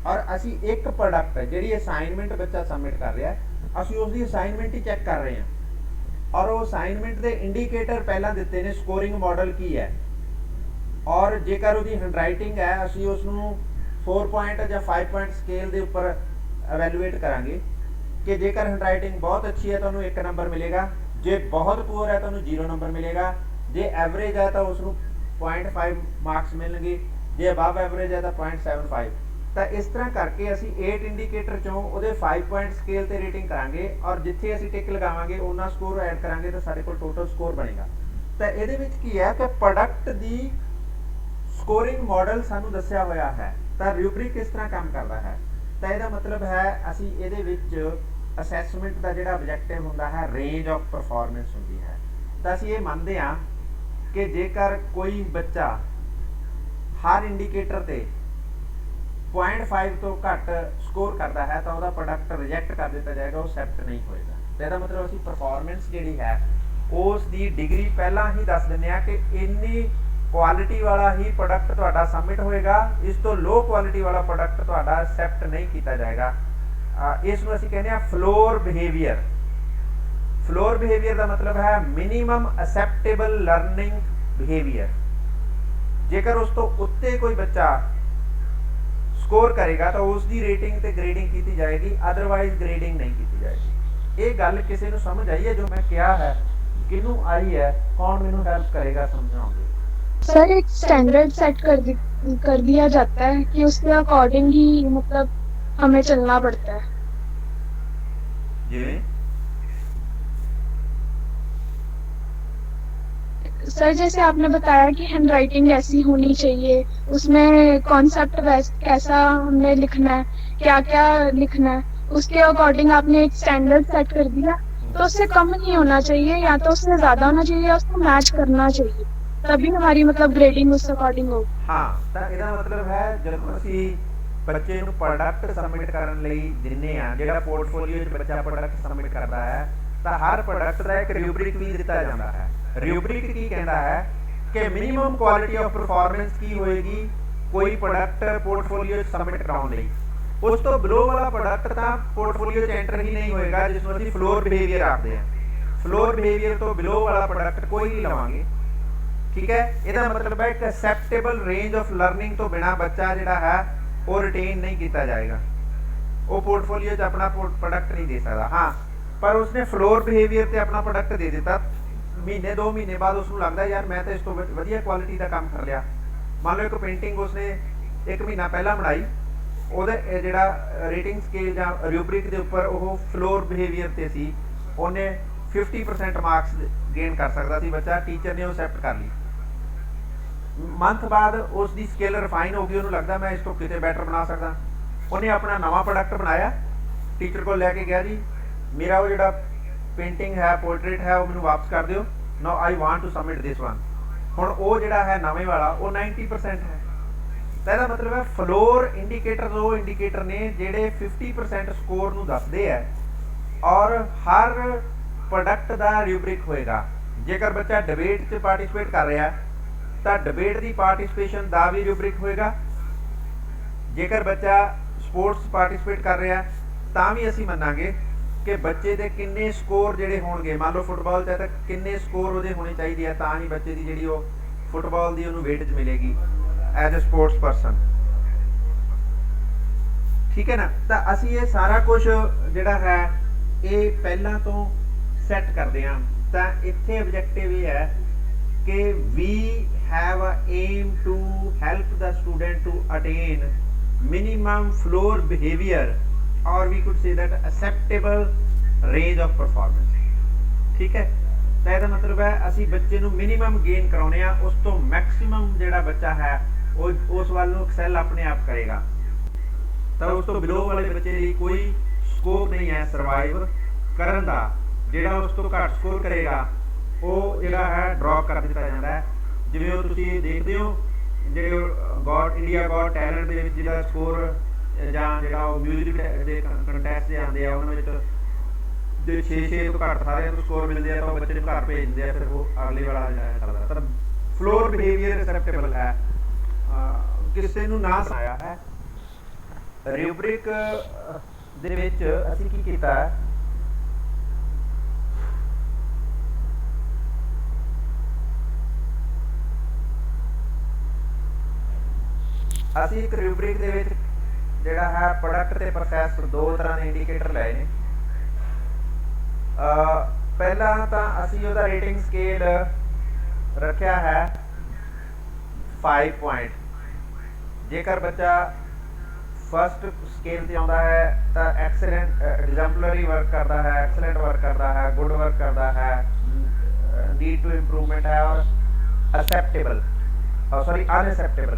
ਔਰ ਅਸੀਂ ਇੱਕ ਪ੍ਰੋਡਕਟ ਜਿਹੜੀ ਅਸਾਈਨਮੈਂਟ ਬੱਚਾ ਸਬਮਿਟ ਕਰ ਰਿਹਾ ਅਸੀਂ ਉਸ ਦੀ ਅਸਾਈਨਮੈਂਟ ਹੀ ਚੈੱਕ ਕਰ ਰਹੇ ਹਾਂ, ਔਰ ਉਹ ਅਸਾਈਨਮੈਂਟ ਦੇ ਇੰਡੀਕੇਟਰ ਪਹਿਲਾਂ ਦਿੱਤੇ ਨੇ, ਸਕੋਰਿੰਗ ਮਾਡਲ ਕੀ ਹੈ, ਔਰ ਜੇਕਰ ਉਹਦੀ ਹੈਂਡਰਾਈਟਿੰਗ ਹੈ ਅਸੀਂ ਉਸ ਨੂੰ 4 ਪੁਆਇੰਟ ਜਾਂ 5 ਪੁਆਇੰਟ ਸਕੇਲ ਦੇ ਉੱਪਰ ਐਵੈਲੂਏਟ ਕਰਾਂਗੇ ਕਿ ਜੇਕਰ ਹੈਂਡਰਾਈਟਿੰਗ ਬਹੁਤ ਅੱਛੀ ਹੈ ਤੁਹਾਨੂੰ 1 ਨੰਬਰ ਮਿਲੇਗਾ, ਜੇ ਬਹੁਤ ਪੂਅਰ ਹੈ ਤੁਹਾਨੂੰ 0 ਨੰਬਰ ਮਿਲੇਗਾ, ਜੇ ਐਵਰੇਜ ਹੈ ਤਾਂ ਉਸ ਨੂੰ 0.5 ਮਾਰਕਸ ਮਿਲਣਗੇ, ਜੇ ਅਬਵ ਐਵਰੇਜ ਹੈ ਤਾਂ 0.75। ਤਾਂ ਇਸ ਤਰ੍ਹਾਂ ਕਰਕੇ ਅਸੀਂ 8 ਇੰਡੀਕੇਟਰ ਚੋਂ ਉਹਦੇ 5 ਪੁਆਇੰਟ ਸਕੇਲ ਤੇ ਰੇਟਿੰਗ ਕਰਾਂਗੇ, ਔਰ ਜਿੱਥੇ ਅਸੀਂ ਟਿਕ ਲਗਾਵਾਂਗੇ ਉਹਨਾਂ ਸਕੋਰ ਐਡ ਕਰਾਂਗੇ ਤਾਂ ਸਾਡੇ ਕੋਲ ਟੋਟਲ ਸਕੋਰ ਬਣੇਗਾ। ਤਾਂ ਇਹਦੇ ਵਿੱਚ ਕੀ ਹੈ ਕਿ ਪ੍ਰੋਡਕਟ ਦੀ ਸਕੋਰਿੰਗ ਮਾਡਲ ਸਾਨੂੰ ਦੱਸਿਆ ਹੋਇਆ ਹੈ। ਤਾਂ ਰਿਊਬਰਿਕ ਕਿਸ ਤਰ੍ਹਾਂ ਕੰਮ ਕਰਦਾ ਹੈ, ਤਾਂ ਇਹਦਾ ਮਤਲਬ ਹੈ ਅਸੀਂ ਇਹਦੇ ਵਿੱਚ ਅਸੈਸਮੈਂਟ ਦਾ ਜਿਹੜਾ ਆਬਜੈਕਟਿਵ ਹੁੰਦਾ ਹੈ ਰੇਂਜ ਆਫ ਪਰਫਾਰਮੈਂਸ ਹੁੰਦੀ ਹੈ। ਤਾਂ ਅਸੀਂ ਇਹ ਮੰਨਦੇ ਹਾਂ ਕਿ ਜੇਕਰ ਕੋਈ ਬੱਚਾ ਹਰ ਇੰਡੀਕੇਟਰ ਤੇ 0.5 ਤੋਂ ਘੱਟ ਸਕੋਰ ਕਰਦਾ ਹੈ ਤਾਂ ਉਹਦਾ ਪ੍ਰੋਡਕਟ ਰਿਜੈਕਟ ਕਰ ਦਿੱਤਾ ਜਾਏਗਾ, ਉਹ ਐਕਸੈਪਟ ਨਹੀਂ ਹੋਏਗਾ। ਤਾਂ ਇਹਦਾ ਮਤਲਬ ਅਸੀਂ ਪਰਫਾਰਮੈਂਸ ਜਿਹੜੀ ਹੈ ਉਸ ਦੀ ਡਿਗਰੀ ਪਹਿਲਾਂ ਹੀ ਦੱਸ ਦਿੰਦੇ ਹਾਂ ਕਿ ਇੰਨੀ ਕੁਆਲਿਟੀ ਵਾਲਾ ਹੀ ਪ੍ਰੋਡਕਟ ਤੁਹਾਡਾ ਸਬਮਿਟ ਹੋਏਗਾ, ਇਸ ਤੋਂ ਲੋ ਕੁਆਲਿਟੀ ਵਾਲਾ ਪ੍ਰੋਡਕਟ ਤੁਹਾਡਾ ਐਕਸੈਪਟ ਨਹੀਂ ਕੀਤਾ ਜਾਏਗਾ। ਇਸ ਨੂੰ ਅਸੀਂ ਕਹਿੰਦੇ ਹਾਂ ਫਲੋਰ ਬਿਹੇਵੀਅਰ। ਫਲੋਰ ਬਿਹੇਵੀਅਰ ਦਾ ਮਤਲਬ ਹੈ ਮਿਨੀਮਮ ਅਸੈਪਟੇਬਲ ਲਰਨਿੰਗ ਬਿਹੇਵੀਅਰ। ਜੇਕਰ ਉਸ ਤੋਂ ਉੱਤੇ ਕੋਈ ਬੱਚਾ ਸਕੋਰ ਕਰੇਗਾ ਤਾਂ ਉਸ ਦੀ ਰੇਟਿੰਗ ਤੇ ਗ੍ਰੇਡਿੰਗ ਕੀਤੀ ਜਾਏਗੀ, ਅਦਰਵਾਈਜ਼ ਗ੍ਰੇਡਿੰਗ ਨਹੀਂ ਕੀਤੀ ਜਾਏਗੀ। ਇਹ ਗੱਲ ਕਿਸੇ ਨੂੰ ਸਮਝ ਆਈ ਹੈ ਜੋ ਮੈਂ ਕਿਹਾ ਹੈ? ਕਿਹਨੂੰ ਆਈ ਹੈ? ਕੌਣ ਮੈਨੂੰ हेल्प करेगा समझाओगे? सर एक स्टैंडर्ड सेट कर दिया जाता है कि उसके अकॉर्डिंग ही मतलब हमें चलना पड़ता है। जिवें सर जैसे आपने बताया कि हैंड राइटिंग ऐसी होनी चाहिए, उसमें कॉन्सेप्ट कैसा हमने लिखना है, क्या क्या लिखना है, उसके अकॉर्डिंग आपने एक स्टैंडर्ड सेट कर दिया। तो उससे कम नहीं होना चाहिए, या तो उससे ज्यादा होना चाहिए, या उसको मैच करना चाहिए, तभी हमारी मतलब ग्रेडिंग उस अकॉर्डिंग होगी। ਹਾਂ ਤਾਂ ਇਹਦਾ ਮਤਲਬ ਹੈ ਜਦੋਂ ਅਸੀਂ ਬੱਚੇ ਨੂੰ ਪ੍ਰੋਡਕਟ ਸਬਮਿਟ ਕਰਨ ਲਈ ਦਿੰਨੇ ਆ, ਜਿਹੜਾ ਪੋਰਟਫੋਲੀਓ 'ਚ ਬੱਚਾ ਪ੍ਰੋਡਕਟ ਸਬਮਿਟ ਕਰਦਾ ਹੈ, ਤਾਂ ਹਰ ਪ੍ਰੋਡਕਟ ਦਾ ਇੱਕ ਰਿਊਬਰਿਕ ਵੀ ਦਿੱਤਾ ਜਾਂਦਾ ਹੈ। ਰਿਊਬਰਿਕ ਕੀ ਕਹਿੰਦਾ ਹੈ ਕਿ ਮਿਨੀਮਮ ਕੁਆਲਿਟੀ ਆਫ ਪਰਫਾਰਮੈਂਸ ਕੀ ਹੋਏਗੀ ਕੋਈ ਪ੍ਰੋਡਕਟ ਪੋਰਟਫੋਲੀਓ 'ਚ ਸਬਮਿਟ ਕਰਾਉਣ ਲਈ। ਉਸ ਤੋਂ ਬਿਲੋ ਵਾਲਾ ਪ੍ਰੋਡਕਟ ਤਾਂ ਪੋਰਟਫੋਲੀਓ 'ਚ ਐਂਟਰ ਹੀ ਨਹੀਂ ਹੋਏਗਾ, ਜਿਸ ਨੂੰ ਅਸੀਂ ਫਲੋਰ ਬਿਹੇਵੀਅਰ ਆਖਦੇ ਹਾਂ। ਫਲੋਰ ਬਿਹੇਵੀਅਰ ਤੋਂ ਬਿਲੋ ਵਾਲਾ ਪ੍ਰੋਡਕਟ ਕੋਈ ਨਹੀਂ ਲਵਾਂਗੇ, ਠੀਕ ਹੈ। ਇਹਦਾ ਮਤਲਬ ਹੈ ਇੱਕ ਐਕਸੈਪਟੇਬਲ ਰੇਂਜ ਆਫ ਲਰਨਿੰਗ ਤੋਂ ਬਿਨਾ ਬੱਚਾ ਜਿਹੜਾ ਹੈ ਉਹ ਰਿਟੇਨ ਨਹੀਂ ਕੀਤਾ ਜਾਏਗਾ, ਉਹ ਪੋਰਟਫੋਲੀਓ 'ਚ ਆਪਣਾ ਪ੍ਰੋਡਕਟ ਨਹੀਂ ਦੇ ਸਕਦਾ। ਹਾਂ, ਪਰ ਉਸਨੇ ਫਲੋਰ ਬਿਹੇਵੀਅਰ ਤੇ ਆਪਣਾ ਪ੍ਰੋਡਕਟ ਦੇ ਦਿੱਤਾ, ਮਹੀਨੇ 2 ਮਹੀਨੇ ਬਾਅਦ ਉਸਨੂੰ ਲੱਗਦਾ ਯਾਰ ਮੈਂ ਤਾਂ ਇਸ ਤੋਂ ਵਧੀਆ ਕੁਆਲਿਟੀ ਦਾ ਕੰਮ ਕਰ ਲਿਆ। ਮੰਨ ਲਓ ਇੱਕ ਪੇਂਟਿੰਗ ਉਸਨੇ 1 ਮਹੀਨਾ ਪਹਿਲਾਂ ਬਣਾਈ, ਉਹਦੇ ਜਿਹੜਾ ਰੇਟਿੰਗ ਸਕੇਲ ਜਾਂ ਰਿਊਬਰਿਕ ਦੇ ਉੱਪਰ ਉਹ ਫਲੋਰ ਬਿਹੇਵੀਅਰ ਤੇ ਸੀ, ਉਹਨੇ 50% ਮਾਰਕਸ ਗੇਨ ਕਰ ਸਕਦਾ ਸੀ ਬੱਚਾ, ਟੀਚਰ ਨੇ ਉਹ ਐਕਸੈਪਟ ਕਰ ਲਈ। ਮੰਥ ਬਾਅਦ ਉਸ ਦੀ ਸਕਿੱਲ ਰਿਫਾਈਨ ਹੋ ਗਈ, ਉਹਨੂੰ ਲੱਗਦਾ ਮੈਂ ਇਸ ਤੋਂ ਕਿਤੇ ਬੈਟਰ ਬਣਾ ਸਕਦਾ। ਉਹਨੇ ਆਪਣਾ ਨਵਾਂ ਪ੍ਰੋਡਕਟ ਬਣਾਇਆ, ਟੀਚਰ ਕੋਲ ਲੈ ਕੇ ਗਿਆ, ਜੀ ਮੇਰਾ ਉਹ ਜਿਹੜਾ ਪੇਂਟਿੰਗ ਹੈ, ਪੋਰਟਰੇਟ ਹੈ, ਉਹ ਮੈਨੂੰ ਵਾਪਸ ਕਰ ਦਿਓ, now I want to submit this one. ਹੁਣ ਉਹ ਜਿਹੜਾ ਹੈ ਨਵੇਂ ਵਾਲਾ ਉਹ 90% ਹੈ। ਤਾਂ ਇਹਦਾ ਮਤਲਬ ਹੈ ਫਲੋਰ ਇੰਡੀਕੇਟਰ ਉਹ ਇੰਡੀਕੇਟਰ ਨੇ ਜਿਹੜੇ 50% ਸਕੋਰ ਨੂੰ ਦੱਸਦੇ ਹੈ, ਔਰ ਹਰ ਪ੍ਰੋਡਕਟ ਦਾ ਰਿਊਬਰਿਕ ਹੋਏਗਾ। ਜੇਕਰ ਬੱਚਾ ਡਿਬੇਟ 'ਚ ਪਾਰਟਿਸਿਪੇਟ ਕਰ ਰਿਹਾ ਤਾਂ ਡਿਬੇਟ ਦੀ ਪਾਰਟਿਸਿਪੇਸ਼ਨ ਦਾ ਵੀ ਰਿਊਬਰਿਕ ਹੋਏਗਾ। ਜੇਕਰ ਬੱਚਾ ਸਪੋਰਟਸ ਪਾਰਟਿਸਿਪੇਟ ਕਰ ਰਿਹਾ ਤਾਂ ਵੀ ਅਸੀਂ ਮੰਨਾਂਗੇ ਕਿ ਬੱਚੇ ਦੇ ਕਿੰਨੇ ਸਕੋਰ ਜਿਹੜੇ ਹੋਣਗੇ। ਮੰਨ ਲਓ ਫੁੱਟਬਾਲ 'ਚ ਹੈ ਤਾਂ ਕਿੰਨੇ ਸਕੋਰ ਉਹਦੇ ਹੋਣੇ ਚਾਹੀਦੇ ਆ, ਤਾਂ ਹੀ ਬੱਚੇ ਦੀ ਜਿਹੜੀ ਉਹ ਫੁੱਟਬਾਲ ਦੀ ਉਹਨੂੰ ਵੇਟੇਜ ਮਿਲੇਗੀ ਐਜ਼ ਅ ਸਪੋਰਟਸ ਪਰਸਨ, ਠੀਕ ਹੈ ਨਾ। ਤਾਂ ਅਸੀਂ ਇਹ ਸਾਰਾ ਕੁਝ ਜਿਹੜਾ ਹੈ ਇਹ ਪਹਿਲਾਂ ਤੋਂ ਸੈੱਟ ਕਰਦੇ ਹਾਂ। ਤਾਂ ਇੱਥੇ ਆਬਜੈਕਟਿਵ ਇਹ ਹੈ ਕਿ we have a aim to help the student to attain minimum floor behavior, or we could say that acceptable range of performance, ਠੀਕ ਹੈ। ਤਾਂ ਇਹਦਾ ਮਤਲਬ ਹੈ ਅਸੀਂ ਬੱਚੇ ਨੂੰ ਮਿਨੀਮਮ ਗੇਨ ਕਰਾਉਣੇ ਆ, ਉਸ ਤੋਂ ਮੈਕਸਿਮਮ ਜਿਹੜਾ ਬੱਚਾ ਹੈ ਉਹ ਉਸ ਵੱਲ ਨੂੰ ਐਕਸੈਲ ਆਪਣੇ ਆਪ ਕਰੇਗਾ। ਤਾਂ ਉਸ ਤੋਂ ਬਿਲੋ ਵਾਲੇ ਬੱਚੇ ਲਈ ਕੋਈ ਸਕੋਪ ਨਹੀਂ ਹੈ ਸਰਵਾਈਵ ਕਰਨ ਦਾ। ਜਿਹੜਾ ਉਸ ਤੋਂ ਘੱਟ ਸਕੋਰ ਕਰੇਗਾ ਉਹ ਜਿਹੜਾ ਹੈ ਡ੍ਰੌਪ ਕਰ ਦਿੱਤਾ ਜਾਂਦਾ ਹੈ। ਜਿਵੇਂ ਉਹ ਤੁਸੀਂ ਦੇਖਦੇ ਹੋ ਜਿਹੜੇ ਇੰਡੀਆ ਗੋਟ ਟੈਲੈਂਟ ਦੇ ਵਿੱਚ ਜਿਹੜਾ ਸਕੋਰ ਜਾਂ ਜਿਹੜਾ ਉਹ ਮਿਊਜ਼ਿਕ ਦੇ ਕੰਟੈਸਟ ਦੇ ਆਉਂਦੇ ਆ, ਉਹਨਾਂ ਵਿੱਚ ਜੇ 6 ਤੋਂ ਘੱਟ ਸਾਰਿਆਂ ਨੂੰ ਸਕੋਰ ਮਿਲਦੇ ਆ ਤਾਂ ਉਹ ਬੱਚੇ ਨੂੰ ਘਰ ਭੇਜ ਦਿੰਦੇ ਆ, ਫਿਰ ਉਹ ਅਗਲੇ ਵਾਲਾ ਜਿਹੜਾ ਚੱਲਦਾ। ਤਾਂ ਫਲੋਰ ਬਿਹੇਵੀਅਰ ਐਕਸੈਪਟੇਬਲ ਹੈ, ਕਿਸੇ ਨੂੰ ਨਾ ਸੁਣਾਇਆ ਹੈ। ਰਿਊਬਰਿਕ ਦੇ ਵਿੱਚ ਅਸੀਂ ਕੀ ਕੀਤਾ ਹੈ, ਅਸੀਂ ਇੱਕ ਰਿਊਬਰਿਕ ਦੇ ਵਿੱਚ ਜਿਹੜਾ ਹੈ ਪ੍ਰੋਡਕਟ ਤੇ ਪ੍ਰੋਸੈਸ ਦੋ ਤਰ੍ਹਾਂ ਦੇ ਇੰਡੀਕੇਟਰ ਲਏ ਨੇ। ਪਹਿਲਾਂ ਤਾਂ ਅਸੀਂ ਉਹਦਾ ਰੇਟਿੰਗ ਸਕੇਲ ਰੱਖਿਆ ਹੈ 5 ਪੁਆਇੰਟ। ਜੇਕਰ ਬੱਚਾ ਫਸਟ ਸਕੇਲ ਤੇ ਆਉਂਦਾ ਹੈ ਤਾਂ ਐਕਸਲੈਂਟ ਐਗਜ਼ੈਂਪਲਰੀ ਵਰਕ ਕਰਦਾ ਹੈ, ਐਕਸਲੈਂਟ ਵਰਕ ਕਰਦਾ ਹੈ, ਗੁੱਡ ਵਰਕ ਕਰਦਾ ਹੈ, ਨੀਡ ਟੂ ਇੰਪਰੂਵਮੈਂਟ ਹੈ, ਔਰ ਅਨਐਕਸੈਪਟੇਬਲ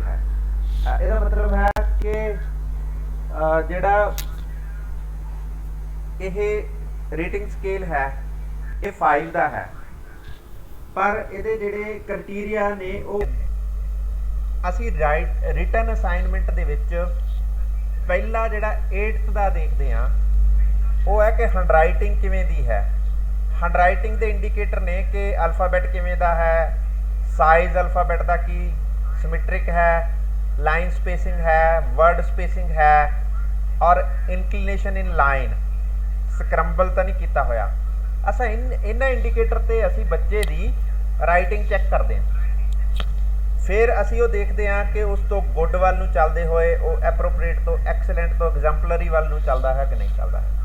ਹੈ। ਇਹਦਾ ਮਤਲਬ ਹੈ ਕਿ ਜਿਹੜਾ ਇਹ ਰੇਟਿੰਗ ਸਕੇਲ ਹੈ ਇਹ 5 ਦਾ ਹੈ, ਪਰ ਇਹਦੇ ਜਿਹੜੇ ਕ੍ਰਾਈਟੇਰੀਆ ਨੇ ਉਹ ਅਸੀਂ ਰਿਟਨ ਅਸਾਈਨਮੈਂਟ ਦੇ ਵਿੱਚ ਪਹਿਲਾ ਜਿਹੜਾ 8th ਦਾ ਦੇਖਦੇ ਹਾਂ ਉਹ ਹੈ ਕਿ ਹੈਂਡਰਾਈਟਿੰਗ ਕਿਵੇਂ ਦੀ ਹੈ। ਹੈਂਡਰਾਈਟਿੰਗ ਦੇ ਇੰਡੀਕੇਟਰ ਨੇ ਕਿ ਅਲਫਾਬੈਟ ਕਿਵੇਂ ਦਾ ਹੈ, ਸਾਈਜ਼ ਅਲਫਾਬੈਟ ਦਾ ਕੀ ਸਿਮੈਟ੍ਰਿਕ ਹੈ, ਲਾਈਨ ਸਪੇਸਿੰਗ ਹੈ, ਵਰਡ ਸਪੇਸਿੰਗ ਹੈ, ਔਰ ਇਨਕਲੀਨੇਸ਼ਨ ਇਨ ਲਾਈਨ, ਸਕ੍ਰੰਬਲ ਤਾਂ ਨਹੀਂ ਕੀਤਾ ਹੋਇਆ। ਅਸਾਂ ਇਹਨਾਂ ਇੰਡੀਕੇਟਰ ਤੇ ਅਸੀਂ ਬੱਚੇ ਦੀ ਰਾਈਟਿੰਗ ਚੈੱਕ ਕਰਦੇ ਹਾਂ। ਫਿਰ ਅਸੀਂ ਉਹ ਦੇਖਦੇ ਹਾਂ ਕਿ ਉਸ ਤੋਂ ਗੁੱਡ ਵੱਲ ਨੂੰ ਚੱਲਦੇ ਹੋਏ ਉਹ ਐਪਰੋਪਰੀਏਟ ਤੋਂ ਐਕਸਲੈਂਟ ਤੋਂ ਐਗਜ਼ੈਂਪਲਰੀ ਵੱਲ ਨੂੰ ਚੱਲਦਾ ਹੈ ਕਿ ਨਹੀਂ ਚੱਲਦਾ ਹੈ।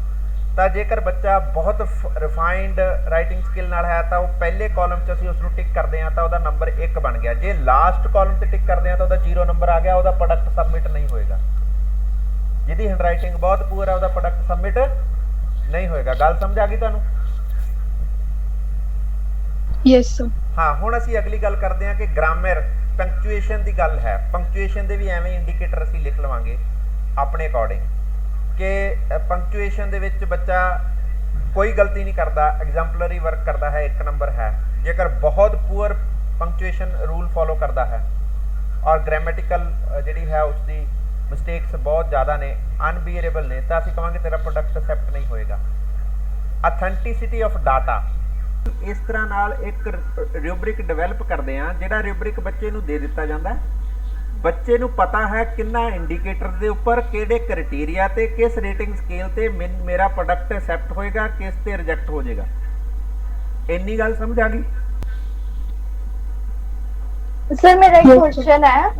ਤਾਂ ਜੇਕਰ ਬੱਚਾ ਬਹੁਤ ਰਿਫਾਈਨਡ ਰਾਈਟਿੰਗ ਸਕਿੱਲ ਨਾਲ ਹੈ ਤਾਂ ਉਹ ਪਹਿਲੇ ਕਾਲਮ 'ਚ ਅਸੀਂ ਉਸ ਨੂੰ ਟਿਕ ਕਰਦੇ ਹਾਂ ਤਾਂ ਉਹਦਾ ਨੰਬਰ 1 ਬਣ ਗਿਆ। ਜੇ ਲਾਸਟ ਕਾਲਮ 'ਤੇ ਟਿਕ ਕਰਦੇ ਹਾਂ ਤਾਂ ਉਹਦਾ 0 ਨੰਬਰ ਆ ਗਿਆ, ਉਹਦਾ ਪ੍ਰੋਡਕਟ ਸਬਮਿਟ ਨਹੀਂ ਹੋਏਗਾ। ਜਿਹਦੀ ਹੈਂਡਰਾਈਟਿੰਗ ਬਹੁਤ ਪੂਰ ਹੈ ਉਹਦਾ ਪ੍ਰੋਡਕਟ ਸਬਮਿਟ ਨਹੀਂ ਹੋਏਗਾ। ਗੱਲ ਸਮਝ ਆ ਗਈ ਤੁਹਾਨੂੰ? Yes sir. ਹਾਂ ਹੁਣ ਅਸੀਂ ਅਗਲੀ ਗੱਲ ਕਰਦੇ ਹਾਂ ਕਿ ਗ੍ਰਾਮਰ ਪੰਕਚੁਏਸ਼ਨ ਦੀ ਗੱਲ ਹੈ। ਪੰਕਚੁਏਸ਼ਨ ਦੇ ਵੀ ਐਵੇਂ ਇੰਡੀਕੇਟਰ ਅਸੀਂ ਲਿਖ ਲਵਾਂਗੇ ਆਪਣੇ ਅਕੋਰਡਿੰਗ ਕਿ ਪੰਕਚੁਏਸ਼ਨ ਦੇ ਵਿੱਚ ਬੱਚਾ ਕੋਈ ਗਲਤੀ ਨਹੀਂ ਕਰਦਾ, ਐਗਜ਼ੈਂਪਲਰੀ ਵਰਕ ਕਰਦਾ ਹੈ, 1 ਨੰਬਰ ਹੈ। ਜੇਕਰ ਬਹੁਤ ਪੂਅਰ ਪੰਕਚੁਏਸ਼ਨ ਰੂਲ ਫੋਲੋ ਕਰਦਾ ਹੈ ਔਰ ਗ੍ਰਾਮੈਟੀਕਲ ਜਿਹੜੀ ਹੈ ਉਸਦੀ ਮਿਸਟੇਕਸ ਬਹੁਤ ਜ਼ਿਆਦਾ ਨੇ, ਅਨਬੀਅਰੇਬਲ ਨੇ, ਤਾਂ ਅਸੀਂ ਕਹਾਂਗੇ ਤੇਰਾ ਪ੍ਰੋਡਕਟ ਅਸੈਪਟ ਨਹੀਂ ਹੋਏਗਾ। ਅਥੈਂਟਿਸਿਟੀ ਆਫ ਡਾਟਾ, ਇਸ ਤਰ੍ਹਾਂ ਨਾਲ ਇੱਕ ਰਿਊਬਰਿਕ ਡਿਵੈਲਪ ਕਰਦੇ ਆ ਜਿਹੜਾ ਰਿਊਬਰਿਕ ਬੱਚੇ ਨੂੰ ਦੇ ਦਿੱਤਾ ਜਾਂਦਾ। ਬੱਚੇ ਨੂੰ ਪਤਾ ਹੈ ਕਿੰਨਾ ਇੰਡੀਕੇਟਰ ਦੇ ਉੱਪਰ ਕਿਹੜੇ ਕ੍ਰਾਈਟੇਰੀਆ ਤੇ ਕਿਸ ਰੇਟਿੰਗ ਸਕੇਲ ਤੇ ਮੇਰਾ ਪ੍ਰੋਡਕਟ ਐਕਸੈਪਟ ਹੋਏਗਾ, ਕਿਸ ਤੇ ਰਿਜੈਕਟ ਹੋ ਜਾਏਗਾ। ਇੰਨੀ ਗੱਲ ਸਮਝ ਆ ਗਈ? ਸਰ ਮੇਰਾ ਇੱਕ ਕੁਐਸਚਨ ਹੈ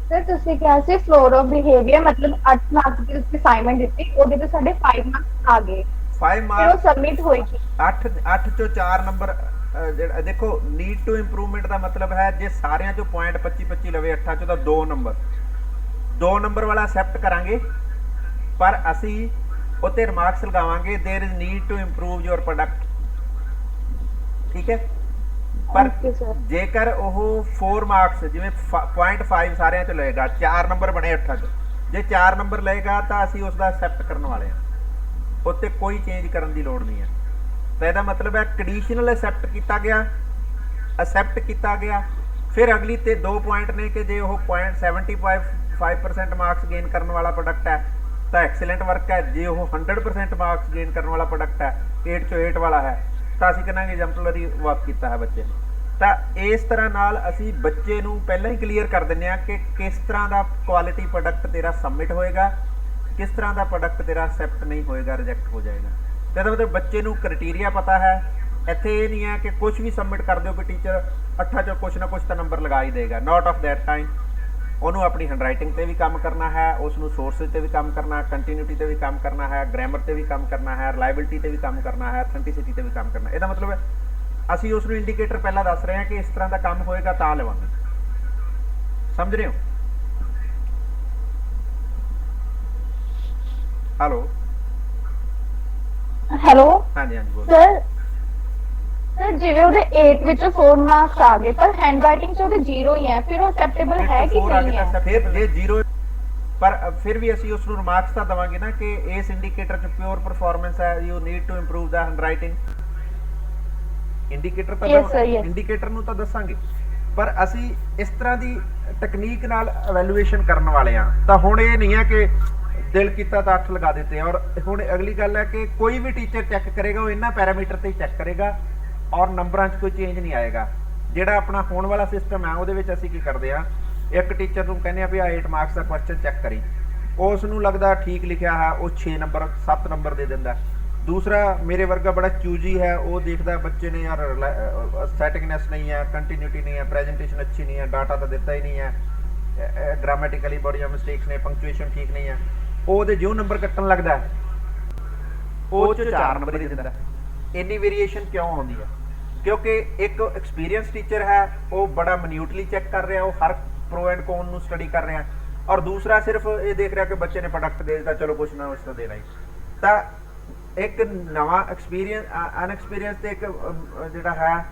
ਸਰ, ਤੁਸੀਂ ਕਿਹਾ ਸੀ ਫਲੋਰ ਆਫ ਬਿਹੇਵੀਅਰ ਮਤਲਬ 8 ਮਾਰਕਸ ਦੀ ਤੁਸੀਂ ਅਸਾਈਨਮੈਂਟ ਦਿੱਤੀ, ਉਹਦੇ ਤੇ ਸਾਡੇ 5 ਮਾਰਕਸ ਆ ਗਏ, 5 ਫਿਰ ਉਹ ਮਾਰਕਸ ਸਬਮਿਟ ਹੋਏਗੀ। 8 ਚੋਂ 4 ਨੰਬਰ ਜਿਹੜਾ ਦੇਖੋ ਨੀਡ ਟੂ ਇੰਪਰੂਵਮੈਂਟ ਦਾ ਮਤਲਬ ਹੈ ਜੇ ਸਾਰਿਆਂ ਚੋਂ ਪੁਆਇੰਟ 25 ਲਵੇ 8 ਚੋਂ ਤਾਂ 2 ਨੰਬਰ ਵਾਲਾ ਐਕਸੈਪਟ ਕਰਾਂਗੇ, ਪਰ ਅਸੀਂ ਉੱਤੇ ਰਿਮਾਰਕਸ ਲਗਾਵਾਂਗੇ there is need to improve your product. ਠੀਕ ਹੈ, ਪਰ Okay, sir. ਜੇਕਰ ਉਹ 4 ਮਾਰਕਸ ਜਿਵੇਂ 0.5 ਸਾਰਿਆਂ ਚੋਂ ਲਏਗਾ, 4 ਨੰਬਰ ਬਣੇ 8 ਚੋਂ, ਜੇ 4 ਨੰਬਰ ਲਏਗਾ ਤਾਂ ਅਸੀਂ ਉਸ ਦਾ ਐਕਸੈਪਟ ਕਰਨ ਵਾਲੇ ਹਾਂ, ਉੱਤੇ ਕੋਈ ਚੇਂਜ ਕਰਨ ਦੀ ਲੋੜ ਨਹੀਂ ਹੈ। ਤਾਂ ਇਹਦਾ ਮਤਲਬ ਹੈ ਕੰਡੀਸ਼ਨਲ ਐਕਸੈਪਟ ਕੀਤਾ ਗਿਆ। ਫਿਰ ਅਗਲੀ ਤੇ 2 ਪੁਆਇੰਟ ਨੇ ਕਿ ਜੇ ਉਹ 0.75% ਮਾਰਕਸ ਗੇਨ ਕਰਨ ਵਾਲਾ ਪ੍ਰੋਡਕਟ ਹੈ ਤਾਂ ਐਕਸਲੈਂਟ ਵਰਕ ਹੈ। ਜੇ ਉਹ 100% ਮਾਰਕਸ ਗੇਨ ਕਰਨ ਵਾਲਾ ਪ੍ਰੋਡਕਟ ਹੈ, 8 ਚੋਂ 8 ਵਾਲਾ ਹੈ, ਤਾਂ ਅਸੀਂ ਕਹਾਂਗੇ ਐਗਜ਼ੈਂਪਲਰੀ ਵਰਕ ਕੀਤਾ ਹੈ ਬੱਚੇ ਨੇ। ਤਾਂ ਇਸ ਤਰ੍ਹਾਂ ਨਾਲ ਅਸੀਂ ਬੱਚੇ ਨੂੰ ਪਹਿਲਾਂ ਹੀ ਕਲੀਅਰ ਕਰ ਦਿੰਦੇ ਹਾਂ ਕਿ ਕਿਸ ਤਰ੍ਹਾਂ ਦਾ ਕੁਆਲਿਟੀ ਪ੍ਰੋਡਕਟ ਤੇਰਾ ਸਬਮਿਟ ਹੋਏਗਾ, ਕਿਸ ਤਰ੍ਹਾਂ ਦਾ ਪ੍ਰੋਡਕਟ ਤੇਰਾ ਐਕਸੈਪਟ ਨਹੀਂ ਹੋਏਗਾ, ਰਿਜੈਕਟ ਹੋ ਜਾਏਗਾ। ਤਾਂ ਇਹਦਾ ਮਤਲਬ ਬੱਚੇ ਨੂੰ ਕ੍ਰਾਈਟੇਰੀਆ ਪਤਾ ਹੈ। ਇੱਥੇ ਇਹ ਨਹੀਂ ਹੈ ਕਿ ਕੁਝ ਵੀ ਸਬਮਿਟ ਕਰ ਦਿਓ ਕਿ ਟੀਚਰ 8 ਚੋਂ ਕੁਛ ਨਾ ਕੁਛ ਤਾਂ ਨੰਬਰ ਲਗਾ ਹੀ ਦੇਗਾ, ਨਾਟ ਆਫ ਦੈਟ ਟਾਈਮ। ਉਹਨੂੰ ਆਪਣੀ ਹੈਂਡਰਾਈਟਿੰਗ ਤੇ ਵੀ ਕੰਮ ਕਰਨਾ ਹੈ, ਉਸ ਨੂੰ ਸੋਰਸਿਸ ਤੇ ਵੀ ਕੰਮ ਕਰਨਾ ਹੈ, ਕੰਟੀਨਿਊਟੀ ਤੇ ਵੀ ਕੰਮ ਕਰਨਾ ਹੈ, ਗ੍ਰਾਮਰ ਤੇ ਵੀ ਕੰਮ ਕਰਨਾ ਹੈ, ਰਿਲਾਇਬਿਲਿਟੀ ਤੇ ਵੀ ਕੰਮ ਕਰਨਾ ਹੈ, ਅਥੈਂਟਿਸਿਟੀ ਤੇ ਵੀ ਕੰਮ ਕਰਨਾ ਹੈ। ਇਹਦਾ ਮਤਲਬ ਹੈ ਅਸੀਂ ਉਸ ਨੂੰ ਇੰਡੀਕੇਟਰ ਪਹਿਲਾਂ ਦੱਸ ਰਹੇ ਹਾਂ ਕਿ ਇਸ ਤਰ੍ਹਾਂ ਦਾ ਕੰਮ ਹੋਏਗਾ ਤਾਂ ਲਵਾਂਗੇ। ਸਮਝ ਰਹੇ ਹੋ? ਹੈਲੋ ਹੈਲੋ ਹਾਂਜੀ ਬੋਲੋ। ਸਰ ਜਿਵੇਂ ਉਹਦੇ 8 ਵਿੱਚੋਂ 4 ਮਾਰਕਸ ਆ ਗਏ ਪਰ ਹੈਂਡਰਾਈਟਿੰਗ 'ਚ ਉਹਦੇ 0 ਹੀ ਹੈ, ਫਿਰ ਉਹ ਅਸੈਪਟੇਬਲ ਹੈ ਕਿ ਨਹੀਂ ਹੈ? ਫਿਰ ਜੇ 0 ਪਰ ਫਿਰ ਵੀ ਅਸੀਂ ਉਸ ਨੂੰ ਰਿਮਾਰਕਸ ਤਾਂ ਦਵਾਂਗੇ ਨਾ ਕਿ ਇਸ ਇੰਡੀਕੇਟਰ 'ਚ ਪਿਓਰ ਪਰਫਾਰਮੈਂਸ ਹੈ, you need to improve the handwriting. Indicator ਤਾਂ ਇੰਡੀਕੇਟਰ ਨੂੰ ਤਾਂ ਦੱਸਾਂਗੇ, ਪਰ ਅਸੀਂ ਇਸ ਤਰ੍ਹਾਂ ਦੀ ਟੈਕਨੀਕ ਨਾਲ ਇਵੈਲੂਏਸ਼ਨ ਕਰਨ ਵਾਲੇ ਹਾਂ। ਤਾਂ ਹੁਣ ਇਹ ਨਹੀਂ ਹੈ ਕਿ ਦਿਲ ਕੀਤਾ ਤਾਂ 8 ਲਗਾ ਦਿੱਤੇ। ਔਰ ਹੁਣ ਅਗਲੀ ਗੱਲ ਹੈ ਕਿ ਕੋਈ ਵੀ ਟੀਚਰ ਚੈੱਕ ਕਰੇਗਾ ਉਹ ਇਹਨਾਂ ਪੈਰਾਮੀਟਰ ਤੇ ਹੀ ਚੈੱਕ ਕਰੇਗਾ ਔਰ ਨੰਬਰਾਂ 'ਚ ਕੋਈ ਚੇਂਜ ਨਹੀਂ ਆਏਗਾ। ਜਿਹੜਾ ਆਪਣਾ ਹੋਣ ਵਾਲਾ ਸਿਸਟਮ ਹੈ ਉਹਦੇ ਵਿੱਚ ਅਸੀਂ ਕੀ ਕਰਦੇ ਹਾਂ, ਇੱਕ ਟੀਚਰ ਨੂੰ ਕਹਿੰਦੇ ਆ ਵੀ 8 ਮਾਰਕਸ ਦਾ ਕੁਐਸਚਨ ਚੈੱਕ ਕਰੀ, ਉਸ ਨੂੰ ਲੱਗਦਾ ਠੀਕ ਲਿਖਿਆ ਹੈ, ਉਹ 6 ਨੰਬਰ 7 ਨੰਬਰ ਦੇ ਦਿੰਦਾ। ਦੂਸਰਾ ਮੇਰੇ ਵਰਗਾ ਬੜਾ ਚੂਜੀ ਹੈ, ਉਹ ਦੇਖਦਾ ਬੱਚੇ ਨੇ ਯਾਰ ਸੈਟਿੰਗਨੈਸ ਨਹੀਂ ਹੈ, ਕੰਟੀਨਿਊਟੀ ਨਹੀਂ ਹੈ, ਪ੍ਰੈਜੈਂਟੇਸ਼ਨ ਅੱਛੀ ਨਹੀਂ ਹੈ, ਡਾਟਾ ਤਾਂ ਦਿੱਤਾ ਹੀ ਨਹੀਂ ਹੈ, ਗ੍ਰਾਮੈਟਿਕਲੀ ਬੜੀਆਂ ਮਿਸਟੇਕਸ ਨੇ, ਪੰਕਚੁਏਸ਼ਨ ਠੀਕ ਨਹੀਂ ਹੈ, ਉਹ ਉਹਦੇ ਜਿਉਂ ਨੰਬਰ ਕੱਟਣ ਲੱਗਦਾ ਉਹ 'ਚ 4 ਨੰਬਰ ਹੀ ਦਿੰਦਾ। ਇੰਨੀ ਵੇਰੀਏਸ਼ਨ ਕਿਉਂ ਆਉਂਦੀ ਹੈ? ਕਿਉਂਕਿ ਇੱਕ ਐਕਸਪੀਰੀਅੰਸ ਟੀਚਰ ਹੈ, ਉਹ ਬੜਾ ਮਿਨਿਊਟਲੀ ਚੈੱਕ ਕਰ ਰਿਹਾ, ਉਹ ਹਰ ਪ੍ਰੋ ਐਂਡ ਕੋਨ ਨੂੰ ਸਟੱਡੀ ਕਰ ਰਿਹਾ, ਔਰ ਦੂਸਰਾ ਸਿਰਫ ਇਹ ਦੇਖ ਰਿਹਾ ਕਿ ਬੱਚੇ ਨੇ ਪ੍ਰੋਡਕਟ ਦੇ ਦਿੱਤਾ, ਚਲੋ ਕੁਛ ਨਾ ਕੁਛ ਤਾਂ ਦੇਣਾ ਹੀ। ਤਾਂ ਇੱਕ ਨਵਾਂ ਐਕਸਪੀਰੀਅੰਸ ਅਨਐਕਸਪੀਰੀਅੰਸ ਤੇ ਇੱਕ ਜਿਹੜਾ ਹੈ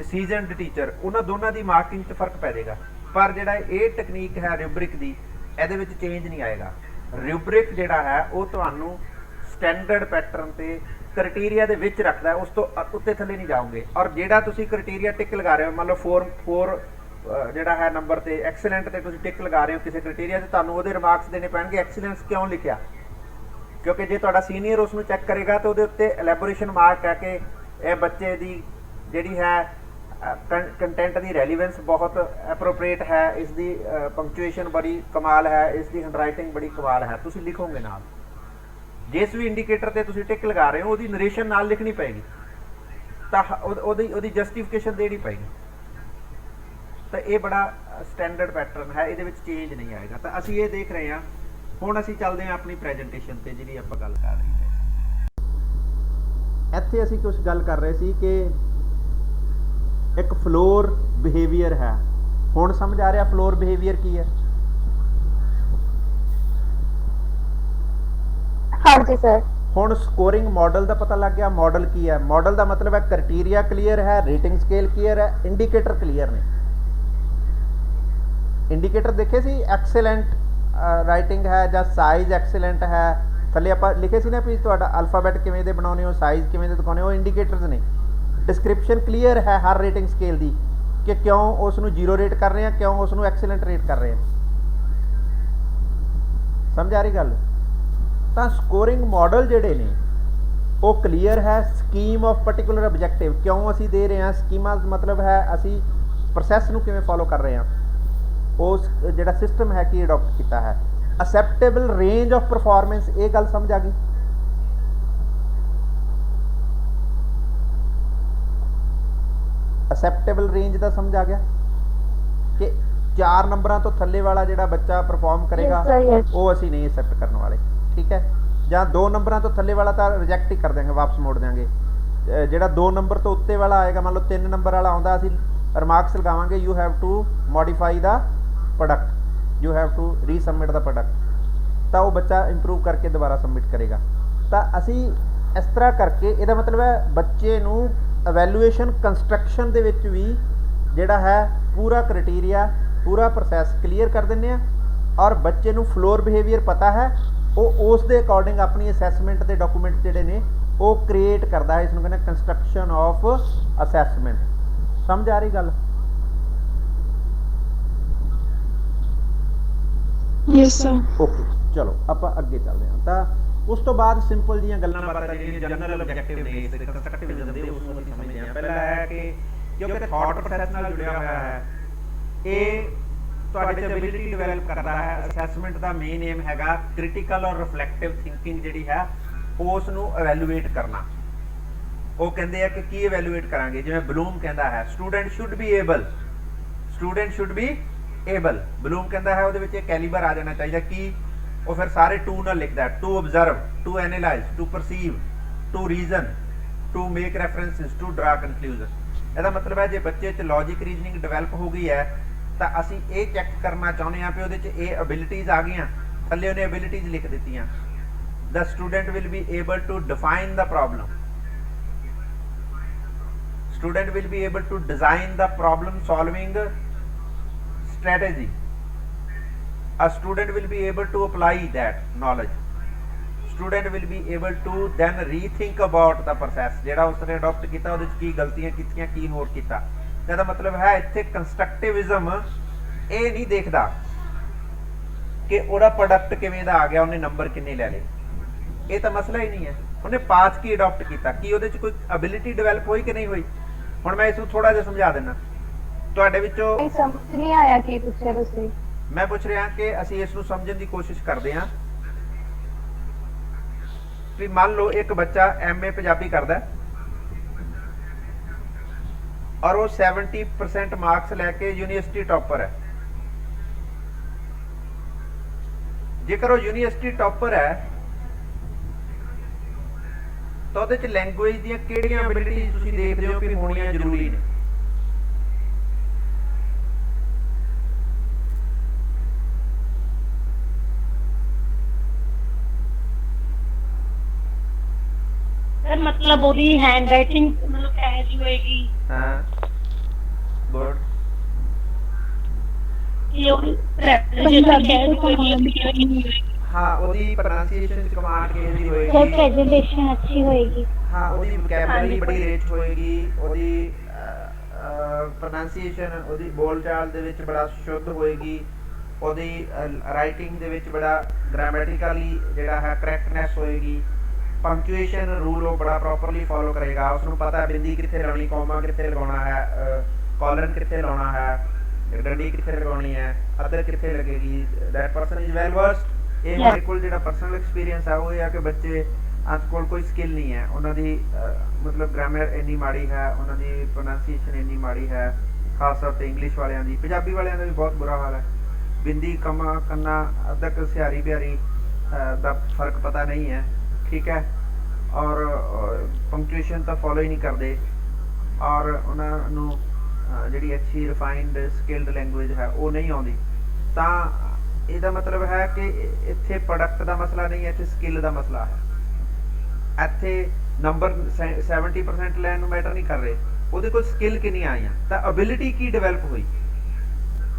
ਸੀਜ਼ਨਡ ਟੀਚਰ, ਉਹਨਾਂ ਦੋਨਾਂ ਦੀ ਮਾਰਕਿੰਗ 'ਚ ਫਰਕ ਪੈ ਜਾਏਗਾ। ਪਰ ਜਿਹੜਾ ਇਹ ਟੈਕਨੀਕ ਹੈ ਰਿਊਬਰਿਕ ਦੀ, ਇਹਦੇ ਵਿੱਚ ਚੇਂਜ ਨਹੀਂ ਆਏਗਾ। ਰਿਊਬਰਿਕ ਜਿਹੜਾ ਹੈ ਉਹ ਤੁਹਾਨੂੰ ਸਟੈਂਡਰਡ ਪੈਟਰਨ ਤੇ ਕ੍ਰਾਈਟੇਰੀਆ ਦੇ ਵਿੱਚ ਰੱਖਦਾ, ਉਸ ਤੋਂ ਉੱਤੇ ਥੱਲੇ ਨਹੀਂ ਜਾਓਗੇ। ਔਰ ਜਿਹੜਾ ਤੁਸੀਂ ਕ੍ਰਾਈਟੇਰੀਆ ਟਿਕ ਲਗਾ ਰਹੇ ਹੋ, ਮੰਨ ਲਓ 4 ਜਿਹੜਾ ਹੈ ਨੰਬਰ ਤੇ ਐਕਸਲੈਂਟ ਤੇ ਤੁਸੀਂ ਟਿਕ ਲਗਾ ਰਹੇ ਹੋ ਕਿਸੇ ਕ੍ਰਾਈਟੇਰੀਆ ਤੇ, ਤੁਹਾਨੂੰ ਉਹਦੇ ਰਿਮਾਰਕਸ ਦੇਣੇ ਪੈਣਗੇ ਐਕਸਲੈਂਸ ਕਿਉਂ ਲਿਖਿਆ, ਕਿਉਂਕਿ ਜੇ ਤੁਹਾਡਾ ਸੀਨੀਅਰ ਉਸ ਨੂੰ ਚੈੱਕ ਕਰੇਗਾ ਤਾਂ ਉਹਦੇ ਉੱਤੇ ਐਲੈਬੋਰੇਸ਼ਨ ਮਾਰਕ ਹੈ ਕਿ ਇਹ ਬੱਚੇ ਦੀ ਜਿਹੜੀ ਹੈ ਕੰਟੈਂਟ ਦੀ ਰੈਲੀਵੈਂਸ ਬਹੁਤ ਐਪਰੋਪ੍ਰੀਏਟ ਹੈ, ਇਸ ਦੀ ਪੰਕਚੁਏਸ਼ਨ ਬੜੀ ਕਮਾਲ ਹੈ, ਇਸ ਦੀ ਹੈਂਡਰਾਈਟਿੰਗ ਬੜੀ ਕਮਾਲ ਹੈ, ਤੁਸੀਂ ਲਿਖੋਗੇ ਨਾਲ। ਜਿਸ ਵੀ ਇੰਡੀਕੇਟਰ ਤੇ ਤੁਸੀਂ ਟਿਕ ਲਗਾ ਰਹੇ ਹੋ ਉਹਦੀ ਨਰੇਸ਼ਨ ਨਾਲ ਲਿਖਣੀ ਪਏਗੀ, ਤਾਂ ਉਹਦੀ ਜਸਟੀਫਿਕੇਸ਼ਨ ਦੇਣੀ ਪਏਗੀ। ਤਾਂ ਇਹ ਬੜਾ ਸਟੈਂਡਰਡ ਪੈਟਰਨ ਹੈ, ਇਹਦੇ ਵਿੱਚ ਚੇਂਜ ਨਹੀਂ ਆਏਗਾ। ਤਾਂ ਅਸੀਂ ਇਹ ਦੇਖ ਰਹੇ ਹਾਂ। ਹੁਣ ਅਸੀਂ ਚੱਲਦੇ ਹਾਂ ਆਪਣੀ ਪ੍ਰੈਜੈਂਟੇਸ਼ਨ ਤੇ ਜਿਹੜੀ ਆਪਾਂ ਗੱਲ ਕਰ ਰਹੇ ਹਾਂ। ਇੱਥੇ ਅਸੀਂ ਕੁਝ ਗੱਲ ਕਰ ਰਹੇ ਸੀ ਕਿ ਇੱਕ ਫਲੋਰ ਬਿਹੇਵੀਅਰ ਹੈ। ਹੁਣ ਸਮਝ ਆ ਰਿਹਾ ਫਲੋਰ ਬਿਹੇਵੀਅਰ ਕੀ ਹੈ? ਹਾਂਜੀ ਸਰ। ਹੁਣ ਸਕੋਰਿੰਗ ਮਾਡਲ ਦਾ ਪਤਾ ਲੱਗ ਗਿਆ। ਮਾਡਲ ਕੀ ਹੈ? ਮਾਡਲ ਦਾ ਮਤਲਬ ਹੈ ਕ੍ਰਾਈਟੇਰੀਆ ਕਲੀਅਰ ਹੈ, ਰੇਟਿੰਗ ਸਕੇਲ ਕਲੀਅਰ ਹੈ, ਇੰਡੀਕੇਟਰ ਕਲੀਅਰ ਨੇ। ਇੰਡੀਕੇਟਰ ਦੇਖੇ ਸੀ, ਐਕਸਲੈਂਟ ਰਾਈਟਿੰਗ ਹੈ ਜਾਂ ਸਾਈਜ਼ ਐਕਸਲੈਂਟ ਹੈ, ਥੱਲੇ ਆਪਾਂ ਲਿਖੇ ਸੀ ਨਾ ਵੀ ਤੁਹਾਡਾ ਅਲਫਾਬੈਟ ਕਿਵੇਂ ਦੇ ਬਣਾਉਣੇ ਹੋ, ਸਾਈਜ਼ ਕਿਵੇਂ ਦੇ ਦਿਖਾਉਣੇ ਹੋ, ਇੰਡੀਕੇਟਰਸ ਨੇ। ਡਿਸਕ੍ਰਿਪਸ਼ਨ ਕਲੀਅਰ ਹੈ ਹਰ ਰੇਟਿੰਗ ਸਕੇਲ ਦੀ ਕਿ ਕਿਉਂ ਉਸ ਨੂੰ 0 ਰੇਟ ਕਰ ਰਹੇ ਆ, ਕਿਉਂ ਉਸ ਨੂੰ ਐਕਸਲੈਂਟ ਰੇਟ ਕਰ ਰਹੇ ਆ। ਸਮਝ ਆ ਰਹੀ ਗੱਲ? ਤਾਂ ਸਕੋਰਿੰਗ ਮਾਡਲ ਜਿਹੜੇ ਨੇ ਉਹ ਕਲੀਅਰ ਹੈ। ਸਕੀਮ ਆਫ ਪਾਰਟਿਕੂਲਰ ਆਬਜੈਕਟਿਵ, ਕਿਉਂ ਅਸੀਂ ਦੇ ਰਹੇ ਹਾਂ, ਸਕੀਮਾ ਮਤਲਬ ਹੈ ਅਸੀਂ ਪ੍ਰੋਸੈਸ ਨੂੰ ਕਿਵੇਂ ਫੋਲੋ ਕਰ ਰਹੇ ਹਾਂ, ਉਸ ਜਿਹੜਾ ਸਿਸਟਮ ਹੈ ਕੀ ਅਡਾਪਟ ਕੀਤਾ ਹੈ। ਅਸੈਪਟੇਬਲ ਰੇਂਜ ਆਫ ਪਰਫਾਰਮੈਂਸ, ਇਹ ਗੱਲ ਸਮਝ ਆ ਗਈ? ਅਸੈਪਟੇਬਲ ਰੇਂਜ ਦਾ ਸਮਝ ਆ ਗਿਆ ਕਿ 4 ਨੰਬਰਾਂ ਤੋਂ ਥੱਲੇ ਵਾਲਾ ਜਿਹੜਾ ਬੱਚਾ ਪਰਫਾਰਮ ਕਰੇਗਾ ਉਹ ਅਸੀਂ ਨਹੀਂ ਅਸੈਪਟ ਕਰਨ ਵਾਲੇ, ਠੀਕ ਹੈ। ਜਾਂ 2 ਨੰਬਰਾਂ ਤੋਂ ਥੱਲੇ ਵਾਲਾ ਤਾਂ ਰਿਜੈਕਟ ਹੀ ਕਰ ਦਿਆਂਗੇ, ਵਾਪਸ ਮੋੜ ਦਿਆਂਗੇ। ਜਿਹੜਾ 2 ਨੰਬਰ ਤੋਂ ਉੱਤੇ ਵਾਲਾ ਆਏਗਾ, ਮੰਨ ਲਓ 3 ਨੰਬਰ ਵਾਲਾ ਆਉਂਦਾ, ਅਸੀਂ ਰਿਮਾਰਕਸ ਲਗਾਵਾਂਗੇ you have to modify the product, you have to resubmit the product, ਤਾਂ ਉਹ ਬੱਚਾ ਇੰਪਰੂਵ ਕਰਕੇ ਦੁਬਾਰਾ ਸਬਮਿਟ ਕਰੇਗਾ। ਤਾਂ ਅਸੀਂ ਇਸ ਤਰ੍ਹਾਂ ਕਰਕੇ, ਇਹਦਾ ਮਤਲਬ ਹੈ ਬੱਚੇ ਨੂੰ ਅਵੈਲੂਏਸ਼ਨ ਕੰਸਟਰਕਸ਼ਨ ਦੇ ਵਿੱਚ ਵੀ ਜਿਹੜਾ ਹੈ ਪੂਰਾ ਕ੍ਰਾਈਟੇਰੀਆ, ਪੂਰਾ ਪ੍ਰੋਸੈਸ ਕਲੀਅਰ ਕਰ ਦਿੰਦੇ ਆ, ਔਰ ਬੱਚੇ ਨੂੰ ਫਲੋਰ ਬਿਹੇਵੀਅਰ ਪਤਾ ਹੈ, ਉਹ ਉਸ ਦੇ ਅਕੋਰਡਿੰਗ ਆਪਣੀ ਅਸੈਸਮੈਂਟ ਦੇ ਡਾਕੂਮੈਂਟ ਜਿਹੜੇ ਨੇ ਉਹ ਕ੍ਰੀਏਟ ਕਰਦਾ ਹੈ। ਇਸ ਨੂੰ ਕਹਿੰਦੇ ਕੰਸਟਰਕਸ਼ਨ ਆਫ ਅਸੈਸਮੈਂਟ। ਸਮਝ ਆ ਰਹੀ ਗੱਲ? Yes sir. ਓਕੇ, ਚਲੋ ਆਪਾਂ ਅੱਗੇ ਚੱਲਦੇ ਹਾਂ। ਤਾਂ ਉਸ ਤੋਂ ਬਾਅਦ ਸਿੰਪਲ ਜੀਆਂ ਗੱਲਾਂ ਬਾਤਾਂ ਜਿਹੜੀਆਂ ਜਨਰਲ ਆਬਜੈਕਟਿਵ ਨੇ ਇਸ ਕੰਸਟਰਕਟਿਵਿਜ਼ਮ ਦੇ, ਉਸ ਨੂੰ ਅਸੀਂ ਸਮਝਦੇ ਹਾਂ। ਪਹਿਲਾ ਹੈ ਕਿ ਕਿਉਂਕਿ ਥਾਟ ਪ੍ਰੋਸੈਸ ਨਾਲ ਜੁੜਿਆ ਹੋਇਆ ਹੈ, ਇਹ ਤੁਹਾਡੇ 'ਚ ਐਬਿਲਿਟੀ ਡਿਵੈਲਪ ਕਰਦਾ ਹੈ। ਅਸੈਸਮੈਂਟ ਦਾ ਮੇਨ ਏਮ ਹੈਗਾ ਕ੍ਰਿਟੀਕਲ ਔਰ ਰਿਫਲੈਕਟਿਵ ਥਿੰਕਿੰਗ ਜਿਹੜੀ ਹੈ ਉਸ ਨੂੰ ਇਵੈਲੂਏਟ ਕਰਨਾ। ਉਹ ਕਹਿੰਦੇ ਆ ਕਿ ਕੀ ਇਵੈਲੂਏਟ ਕਰਾਂਗੇ, ਜਿਵੇਂ ਬਲੂਮ ਕਹਿੰਦਾ ਹੈ student should be able, student should be able. Bloom ਕਹਿੰਦਾ ਹੈ ਉਹਦੇ ਵਿੱਚ ਇਹ ਕੈਲੀਬਰ ਆ ਜਾਣਾ ਚਾਹੀਦਾ। ਕੀ? ਉਹ ਫਿਰ ਸਾਰੇ ਟੂ ਨਾਲ ਲਿਖਦਾ, to observe, to analyse, to perceive, to reason, to make references, to draw conclusion. ਇਹਦਾ ਮਤਲਬ ਹੈ ਜੇ ਬੱਚੇ 'ਚ ਲੌਜਿਕ ਰੀਜ਼ਨਿੰਗ ਡਿਵੈਲਪ ਹੋ ਗਈ ਹੈ ਤਾਂ ਅਸੀਂ ਇਹ ਚੈੱਕ ਕਰਨਾ ਚਾਹੁੰਦੇ ਹਾਂ ਕਿ ਉਹਦੇ 'ਚ ਇਹ ਐਬਿਲਿਟੀਜ਼ ਆ ਗਈਆਂ, ਥੱਲੇ ਉਹਨੇ ਐਬਿਲਿਟੀਜ਼ ਲਿਖ ਦਿੱਤੀਆਂ। The student will be able to define the problem. Student will be able to design the problem solving strategy. A student will be able to apply that knowledge. Student will be able to then rethink about the process. ਜਿਹੜਾ ਉਸਨੇ adopt ਕੀਤਾ ਉਹਦੇ 'ਚ ਕੀ ਗਲਤੀਆਂ ਕੀਤੀਆਂ, ਕੀ ਹੋਰ ਕੀਤਾ। ਇਹਦਾ ਮਤਲਬ ਹੈ ਇੱਥੇ ਕੰਸਟਰਕਟਿਵਿਜ਼ਮ ਇਹ ਨਹੀਂ ਦੇਖਦਾ ਕਿ ਉਹਦਾ ਪ੍ਰੋਡਕਟ ਕਿਵੇਂ ਦਾ ਆ ਗਿਆ, ਉਹਨੇ ਨੰਬਰ ਕਿੰਨੇ ਲੈ ਲਏ, ਇਹ ਤਾਂ ਮਸਲਾ ਹੀ ਨਹੀਂ ਹੈ। ਉਹਨੇ ਪਾਸ ਕੀ ਅਡਾਪਟ ਕੀਤਾ, ਕੀ ਉਹਦੇ 'ਚ ਕੋਈ ਐਬਿਲਿਟੀ ਡਿਵੈਲਪ ਹੋਈ ਕਿ ਨਹੀਂ ਹੋਈ। ਹੁਣ ਮੈਂ ਇਸ ਨੂੰ ਥੋੜਾ ਜਿਹਾ ਸਮਝਾ ਦਿੰਦਾ ਤੁਹਾਡੇ ਵਿੱਚੋਂ। ਸਮਝ ਨਹੀਂ ਆਇਆ ਕੀ ਪੁੱਛਿਆ ਤੁਸੀਂ? ਮੈਂ ਪੁੱਛ ਰਿਹਾ ਕਿ ਅਸੀਂ ਇਸ ਨੂੰ ਸਮਝਣ ਦੀ ਕੋਸ਼ਿਸ਼ ਕਰਦੇ ਹਾਂ ਵੀ ਮੰਨ ਲਓ ਇੱਕ ਬੱਚਾ MA ਪੰਜਾਬੀ ਕਰਦਾ ਹੈ ਔਰ ਉਹ 70% ਮਾਰਕਸ ਲੈ ਕੇ ਯੂਨੀਵਰਸਿਟੀ ਟੌਪਰ ਹੈ। ਜੇਕਰ ਉਹ ਯੂਨੀਵਰਸਿਟੀ ਟੌਪਰ ਹੈ ਤਾਂ ਉਹਦੇ 'ਚ ਲੈਂਗੁਏਜ ਦੀਆਂ ਕਿਹੜੀਆਂ ਐਬਿਲਿਟੀਜ਼ ਤੁਸੀਂ ਦੇਖਦੇ ਹੋ ਕਿ ਹੋਣੀਆਂ ਜ਼ਰੂਰੀ ਨੇ? सर मतलब ਉਹਦੀ हैंड राइटिंग मतलब ਕਿਹੋ ਜਿਹੀ ਹੋਏਗੀ? ਹਾਂ, ਗੁੱਡ। ਕਿ ਉਹ ਪ੍ਰੈਜੈਂਟੇਸ਼ਨ ਕਿਹੋ ਜਿਹੀ ਹੋਏਗੀ? ਹਾਂ, ਉਹਦੀ ਪ੍ਰੋਨਾਂਸੀਏਸ਼ਨ ਚ ਕਮਾਂਡ ਕਿਹੋ ਜਿਹੀ ਹੋਏਗੀ? ਸਰ ਪ੍ਰੈਜੈਂਟੇਸ਼ਨ ਅੱਛੀ ਹੋਏਗੀ। ਹਾਂ, ਉਹਦੀ ਵੋਕੈਬਲਰੀ ਬੜੀ ਰਿਚ ਹੋਏਗੀ, ਉਹਦੀ ਪ੍ਰੋਨਾਂਸੀਏਸ਼ਨ, ਉਹਦੀ ਬੋਲਚਾਲ ਦੇ ਵਿੱਚ ਬੜਾ ਸ਼ੁੱਧ ਹੋਏਗੀ, ਉਹਦੀ ਰਾਈਟਿੰਗ ਦੇ ਵਿੱਚ ਬੜਾ ਗ੍ਰਾਮੈਟਿਕਲੀ ਜਿਹੜਾ ਹੈ ਕਰੈਕਟਨੈਸ ਹੋਏਗੀ, ਪੰਕਚੁਏਸ਼ਨ ਰੂਲ ਉਹ ਬੜਾ ਪ੍ਰੋਪਰਲੀ ਫੋਲੋ ਕਰੇਗਾ, ਉਸਨੂੰ ਪਤਾ ਬਿੰਦੀ ਕਿੱਥੇ ਲਾਉਣੀ, ਕੌਮਾ ਕਿੱਥੇ ਲਗਾਉਣਾ ਹੈ, ਕੋਲਨ ਕਿੱਥੇ ਲਾਉਣਾ ਹੈ, ਡੰਡੀ ਕਿੱਥੇ ਲਗਾਉਣੀ ਹੈ, ਅਦਰ ਕਿੱਥੇ ਲੱਗੇਗੀ। That person is well versed. ਇਹ ਮੇਰੇ ਕੋਲ ਜਿਹੜਾ ਪਰਸਨਲ ਐਕਸਪੀਰੀਅੰਸ ਆ ਉਹ ਇਹ ਆ ਕਿ ਬੱਚੇ ਅੱਜ ਕੋਲ ਕੋਈ ਸਕਿੱਲ ਨਹੀਂ ਹੈ, ਉਹਨਾਂ ਦੀ ਮਤਲਬ ਗ੍ਰਾਮਰ ਇੰਨੀ ਮਾੜੀ ਹੈ, ਉਹਨਾਂ ਦੀ ਪ੍ਰੋਨਾਂਸੀਏਸ਼ਨ ਇੰਨੀ ਮਾੜੀ ਹੈ, ਖਾਸ ਤੌਰ 'ਤੇ ਇੰਗਲਿਸ਼ ਵਾਲਿਆਂ ਦੀ। ਪੰਜਾਬੀ ਵਾਲਿਆਂ ਦਾ ਵੀ ਬਹੁਤ ਬੁਰਾ ਹਾਲ ਹੈ, ਬਿੰਦੀ ਕਮਾ ਕੰਨਾ ਅਦਕ ਸਿਆਰੀ ਬਿਹਾਰੀ ਦਾ ਫਰਕ ਪਤਾ ਨਹੀਂ ਹੈ, ਠੀਕ ਹੈ, ਔਰ ਪੰਕਚੁਏਸ਼ਨ ਤਾਂ ਫੋਲੋ ਹੀ ਨਹੀਂ ਕਰਦੇ, ਔਰ ਉਹਨਾਂ ਨੂੰ ਜਿਹੜੀ ਅੱਛੀ ਰਿਫਾਈਨਡ ਸਕਿਲਡ ਲੈਂਗੁਏਜ ਹੈ ਉਹ ਨਹੀਂ ਆਉਂਦੀ। ਤਾਂ ਇਹਦਾ ਮਤਲਬ ਹੈ ਕਿ ਇੱਥੇ ਪ੍ਰੋਡਕਟ ਦਾ ਮਸਲਾ ਨਹੀਂ ਹੈ, ਇੱਥੇ ਸਕਿੱਲ ਦਾ ਮਸਲਾ ਹੈ। ਇੱਥੇ ਨੰਬਰ 70% ਲੈਣ ਨੂੰ ਮੈਟਰ ਨਹੀਂ ਕਰ ਰਹੇ, ਉਹਦੇ ਕੋਲ ਸਕਿੱਲ ਕਿੰਨੀਆਂ ਆਈਆਂ, ਤਾਂ ਅਬਿਲਿਟੀ ਕੀ ਡਿਵੈਲਪ ਹੋਈ,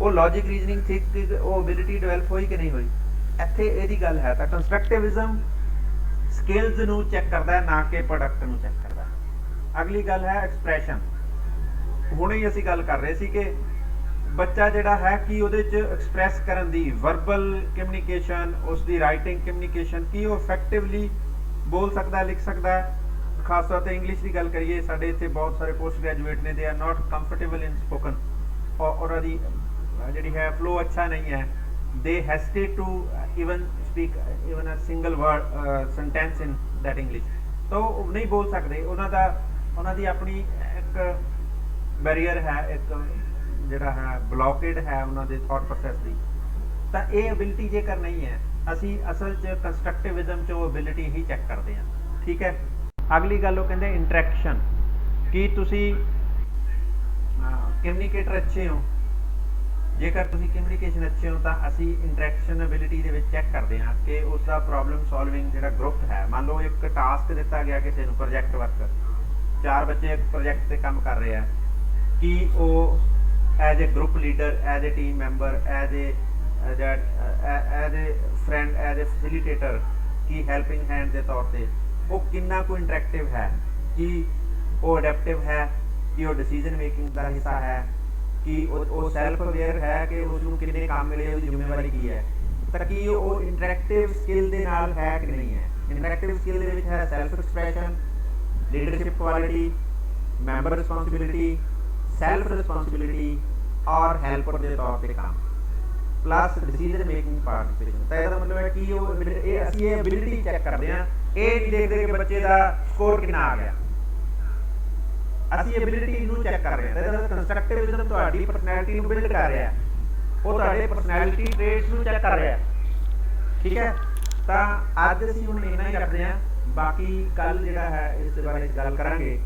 ਉਹ ਲੌਜਿਕ ਰੀਜ਼ਨਿੰਗ ਥਿੰਕ ਉਹ ਅਬਿਲਿਟੀ ਡਿਵੈਲਪ ਹੋਈ ਕਿ ਨਹੀਂ ਹੋਈ, ਇੱਥੇ ਇਹਦੀ ਗੱਲ ਹੈ। ਤਾਂ ਕੰਸਟਰਕਟਿਵਿਜ਼ਮ ਸਕਿੱਲਸ ਨੂੰ ਚੈੱਕ ਕਰਦਾ ਹੈ, ਨਾ ਕਿ ਪ੍ਰੋਡਕਟ ਨੂੰ ਚੈੱਕ ਕਰਦਾ। ਅਗਲੀ ਗੱਲ ਹੈ ਐਕਸਪ੍ਰੈਸ਼ਨ। ਹੁਣੇ ਹੀ ਅਸੀਂ ਗੱਲ ਕਰ ਰਹੇ ਸੀ ਕਿ ਬੱਚਾ ਜਿਹੜਾ ਹੈ ਕਿ ਉਹਦੇ 'ਚ ਐਕਸਪ੍ਰੈਸ ਕਰਨ ਦੀ ਵਰਬਲ ਕਮਿਊਨੀਕੇਸ਼ਨ, ਉਸ ਦੀ ਰਾਈਟਿੰਗ ਕਮਿਊਨੀਕੇਸ਼ਨ, ਕੀ ਉਹ ਇਫੈਕਟਿਵਲੀ ਬੋਲ ਸਕਦਾ, ਲਿਖ ਸਕਦਾ ਹੈ। ਖਾਸ ਤੌਰ ਤੇ ਇੰਗਲਿਸ਼ ਦੀ ਗੱਲ ਕਰੀਏ, ਸਾਡੇ ਇੱਥੇ ਬਹੁਤ ਸਾਰੇ ਪੋਸਟ ਗ੍ਰੈਜੂਏਟ ਨੇ, they are not comfortable in spoken, ਉਹਨਾਂ ਦੀ ਜਿਹੜੀ ਹੈ ਫਲੋ ਅੱਛਾ ਨਹੀਂ ਹੈ, ਦੇ ਹੈਸਟੇਟ to even speak even a single word sentence in that English, ਤਾਂ ਉਹ ਨਹੀਂ ਬੋਲ ਸਕਦੇ, ਉਹਨਾਂ ਦੀ ਆਪਣੀ ਇੱਕ ਬੈਰੀਅਰ ਹੈ, ਇੱਕ ਜਿਹੜਾ ਹੈ ਬਲੌਕੇਡ ਹੈ ਉਹਨਾਂ ਦੇ ਥਾਟ ਪ੍ਰੋਸੈਸ ਦੀ। ਤਾਂ ਇਹ ਅਬਿਲਿਟੀ ਜੇਕਰ ਨਹੀਂ ਹੈ, ਅਸੀਂ ਅਸਲ 'ਚ ਕੰਸਟਰਕਟਿਵਿਜ਼ਮ 'ਚ ਉਹ ਅਬਿਲਿਟੀ ਹੀ ਚੈੱਕ ਕਰਦੇ ਹਾਂ। ਠੀਕ ਹੈ, ਅਗਲੀ ਗੱਲ ਉਹ ਕਹਿੰਦੇ ਇੰਟਰੈਕਸ਼ਨ। ਕੀ ਤੁਸੀਂ ਕਮਿਊਨੀਕੇਟਰ ਅੱਛੇ ਹੋ? ਜੇਕਰ ਤੁਸੀਂ ਕਮਿਊਨੀਕੇਸ਼ਨ ਅੱਛੇ ਹੋ ਤਾਂ ਅਸੀਂ ਇੰਟਰੈਕਸ਼ਨ ਅਬਿਲਿਟੀ ਦੇ ਵਿੱਚ ਚੈੱਕ ਕਰਦੇ ਹਾਂ ਕਿ ਉਸ ਦਾ ਪ੍ਰੋਬਲਮ ਸੋਲਵਿੰਗ ਜਿਹੜਾ ਗਰੁੱਪ ਹੈ, ਮੰਨ ਲਓ ਇੱਕ ਟਾਸਕ ਦਿੱਤਾ ਗਿਆ ਕਿਸੇ ਨੂੰ, ਪ੍ਰੋਜੈਕਟ ਵਰਕ, 4 ਬੱਚੇ ਇੱਕ ਪ੍ਰੋਜੈਕਟ ਤੇ ਕੰਮ ਕਰ ਰਹੇ ਆ, ਕਿ ਉਹ as a group leader, as a team member, as a friend, as a facilitator, Ki helping hand ਦੇ ਤੌਰ ਤੇ ਉਹ ਕਿੰਨਾ ਕੁ ਇੰਟਰੈਕਟਿਵ ਹੈ, ਕਿ ਉਹ ਅਡੈਪਟਿਵ ਹੈ, ਕਿ ਉਹ ਡਿਸੀਜਨ ਮੇਕਿੰਗ ਦਾ ਹਿੱਸਾ ਹੈ, ਕਿ ਉਹ ਸੈਲਫ ਅਵੇਅਰ ਹੈ ਕਿ ਉਸ ਨੂੰ ਕਿੰਨੇ ਕੰਮ ਮਿਲੇ, ਉਹਦੀ ਜ਼ਿੰਮੇਵਾਰੀ ਕੀ ਹੈ, ਤਾਂ ਕਿ ਉਹ ਇੰਟਰੈਕਟਿਵ ਸਕਿੱਲ ਦੇ ਨਾਲ ਹੈ ਕਿ ਨਹੀਂ ਹੈ। ਇੰਟਰੈਕਟਿਵ ਸਕਿੱਲ ਦੇ ਵਿੱਚ ਹੈ self expression, leadership quality, member responsibility, self responsibility ਔਰ ਹੈਲਪਰ ਦੇ ਤੌਰ ਤੇ ਕੰਮ, ਪਲੱਸ ਡਿਸੀਜਨ ਮੇਕਿੰਗ ਪਾਰਟਿਸਿਪੇਸ਼ਨ। ਤਾਂ ਇਹਦਾ ਮਤਲਬ ਹੈ ਕਿ ਅਸੀਂ ਇਹ ਅਬਿਲਿਟੀ ਚੈੱਕ ਕਰਦੇ ਹਾਂ, ਇਹ ਨਹੀਂ ਦੇਖਦੇ ਕਿ ਬੱਚੇ ਦਾ ਸਕੋਰ ਕਿੰਨਾ ਆ ਗਿਆ, ਅਸੀਂ ਐਬਿਲਿਟੀ ਨੂੰ ਚੈੱਕ ਕਰ ਰਹੇ ਹਾਂ। ਇਹਦਾ ਕੰਸਟਰਕਟਿਵਿਜ਼ਮ ਤੁਹਾਡੀ ਪਰਸਨੈਲਿਟੀ ਨੂੰ ਬਿਲਡ ਕਰ ਰਿਹਾ, ਉਹ ਤੁਹਾਡੇ ਪਰਸਨੈਲਿਟੀ ਟ੍ਰੇਟਸ ਨੂੰ ਚੈੱਕ ਕਰ ਰਿਹਾ। ਠੀਕ ਹੈ, ਤਾਂ ਅੱਜ ਅਸੀਂ ਹੁਣ ਇੰਨਾ ਹੀ ਰੱਖਦੇ ਹਾਂ, ਬਾਕੀ ਕੱਲ ਜਿਹੜਾ ਹੈ ਇਸ ਬਾਰੇ ਗੱਲ ਕਰਾਂਗੇ।